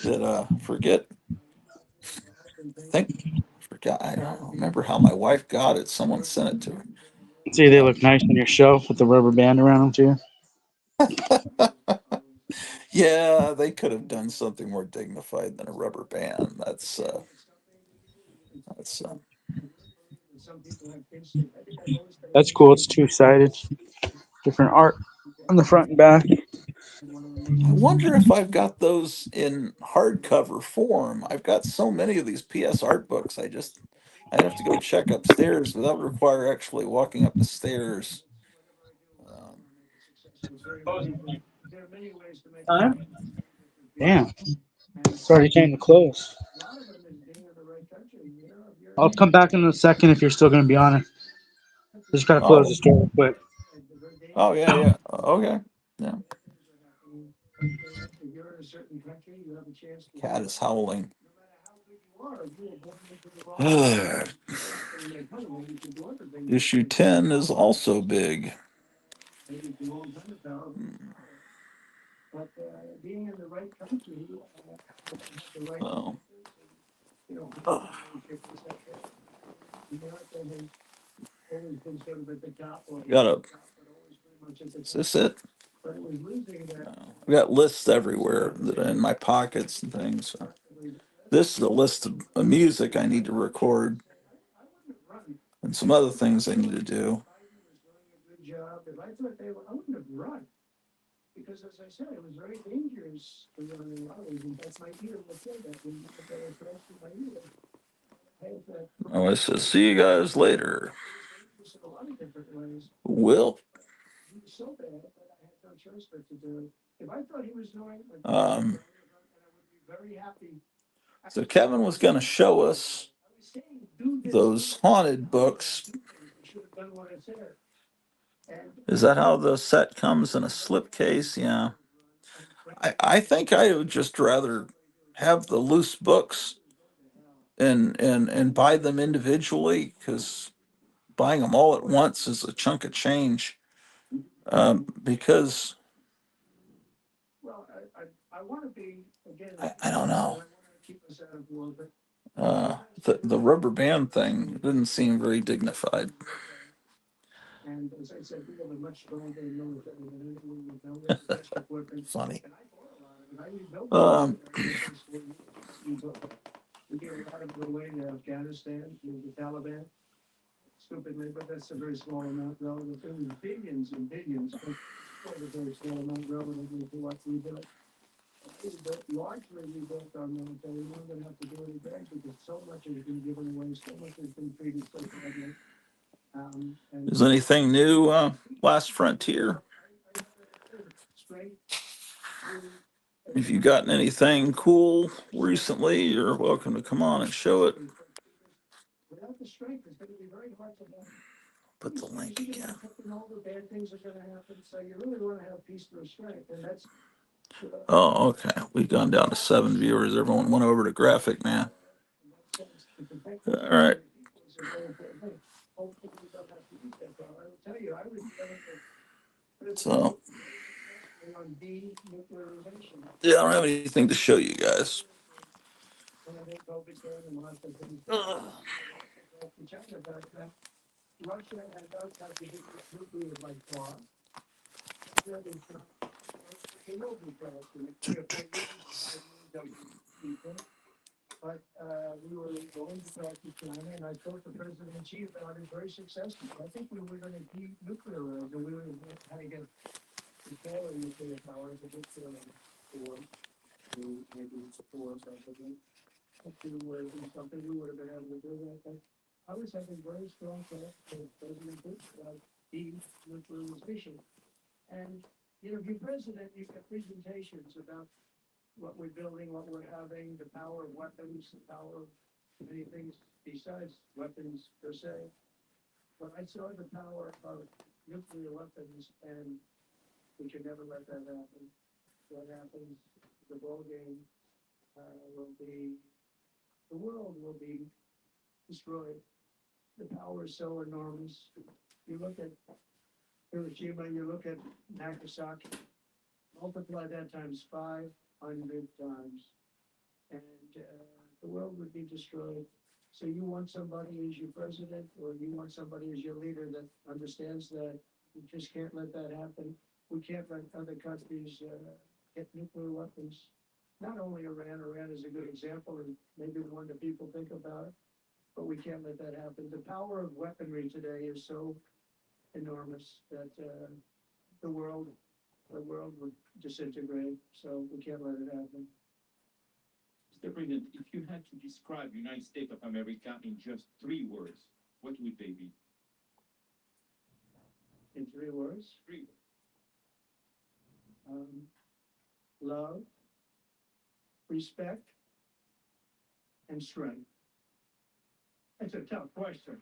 That forget. I think forgot. I don't remember how my wife got it. Someone sent it to her. See, they look nice on your shelf with the rubber band around them too. Yeah, they could have done something more dignified than a rubber band. That's That's cool. It's two sided, different art on the front and back. I wonder if I've got those in hardcover form. I've got so many of these PS art books. I'd have to go check upstairs, but that would require actually walking up the stairs. Um, Time? Damn, it's already came to close. I'll come back in a second if you're still gonna be on it. Just gotta close oh, this door real quick. oh yeah, yeah. Okay, yeah. Cat is howling. Issue 10 is also big. So, uh, got a. Is this it? We got lists everywhere that are in my pockets and things. So this is a list of music I need to record and some other things I need to do. Oh, I says, see you guys later. Will. Um, so Kevin was going to show us those haunted books. Is that how the set comes in a slipcase? Yeah. I think I would just rather have the loose books and buy them individually because buying them all at once is a chunk of change. Because I don't know. The rubber band thing didn't seem very dignified. Funny. Um, is anything new? Last Frontier. If you've gotten anything cool recently, you're welcome to come on and show it. Put the link again. Oh, okay. We've gone down to 7 viewers. Everyone went over to Graphic Man. All right. So, yeah, I don't have anything to show you guys. Ugh. Mr. President, if you had to describe United States of America in just 3 words, what would they be? In 3 words? 3 words. Love, respect, and strength. That's a tough question.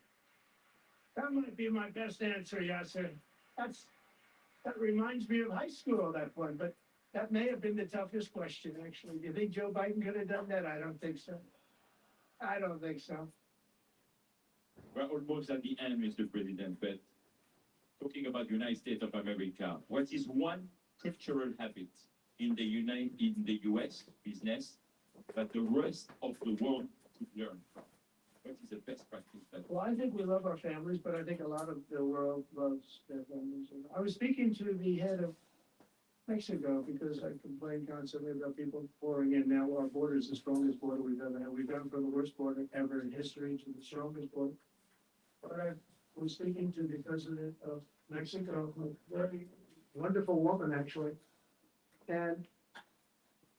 That might be my best answer, Yasser. That reminds me of high school, that one, but that may have been the toughest question, actually. Do you think Joe Biden could have done that? I don't think so. I don't think so. We're almost at the end, Mr. President, but talking about the United States of America, what is one cultural habit in the U.S. business that the rest of the world could learn from? What is the best practice? Well, I think we love our families, but I think a lot of the world loves their families. I was speaking to the head of Mexico because I complain constantly about people pouring in. Now our border is the strongest border we've ever had. We've gone from the worst border ever in history to the strongest border. But I was speaking to the president of Mexico, a very wonderful woman, actually. And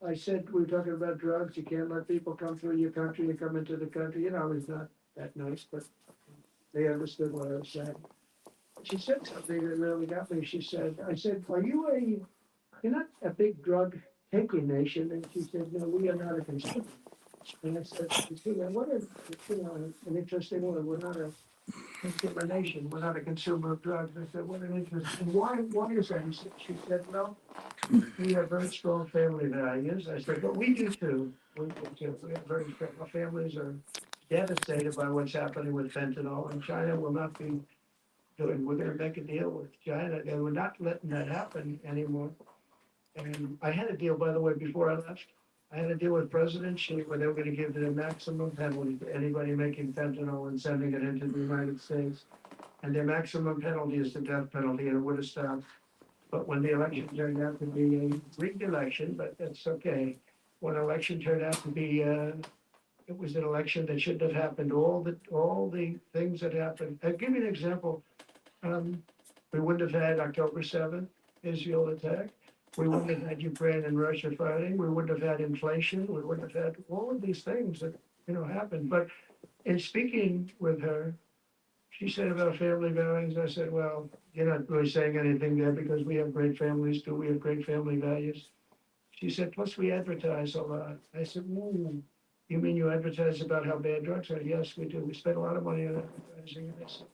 I said, we were talking about drugs. You can't let people come through your country and come into the country. You know, it's not that nice, but they understood what I was saying. She said something that really got me. She said, I said, you're not a big drug taking nation. And she said, no, we are not a consumer. And I said, what is, an interesting word. We're not a consumer nation. We're not a consumer of drugs. I said, what an interesting, why is that? She said, well, we have very strong family values. I said, but we do too. We have very strong, our families are devastated by what's happening with fentanyl, and China will not be doing, we're gonna make a deal with China, and we're not letting that happen anymore. And I had a deal, by the way, before I left. I had a deal with President Xi where they were gonna give the maximum penalty to anybody making fentanyl and sending it into the United States. And the maximum penalty is the death penalty, and it would have stopped. But when the election turned out to be a rigged election, but that's okay. When election turned out to be, it was an election that shouldn't have happened. All the things that happened. I'll give you an example. We wouldn't have had October 7th, Israel attack. We wouldn't have had Ukraine and Russia fighting. We wouldn't have had inflation. We wouldn't have had all of these things that, happened. But in speaking with her, she said about family values. I said, well, you're not really saying anything there because we have great families too. We have great family values. She said, plus we advertise a lot. I said, you mean you advertise about how bad drugs are? Yes, we do. We spend a lot of money on advertising. And I said,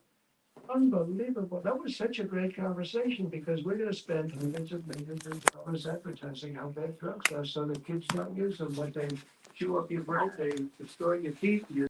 unbelievable. That was such a great conversation because we're going to spend hundreds of millions of dollars advertising how bad drugs are so the kids don't use them. But they chew up your brain, they destroy your teeth,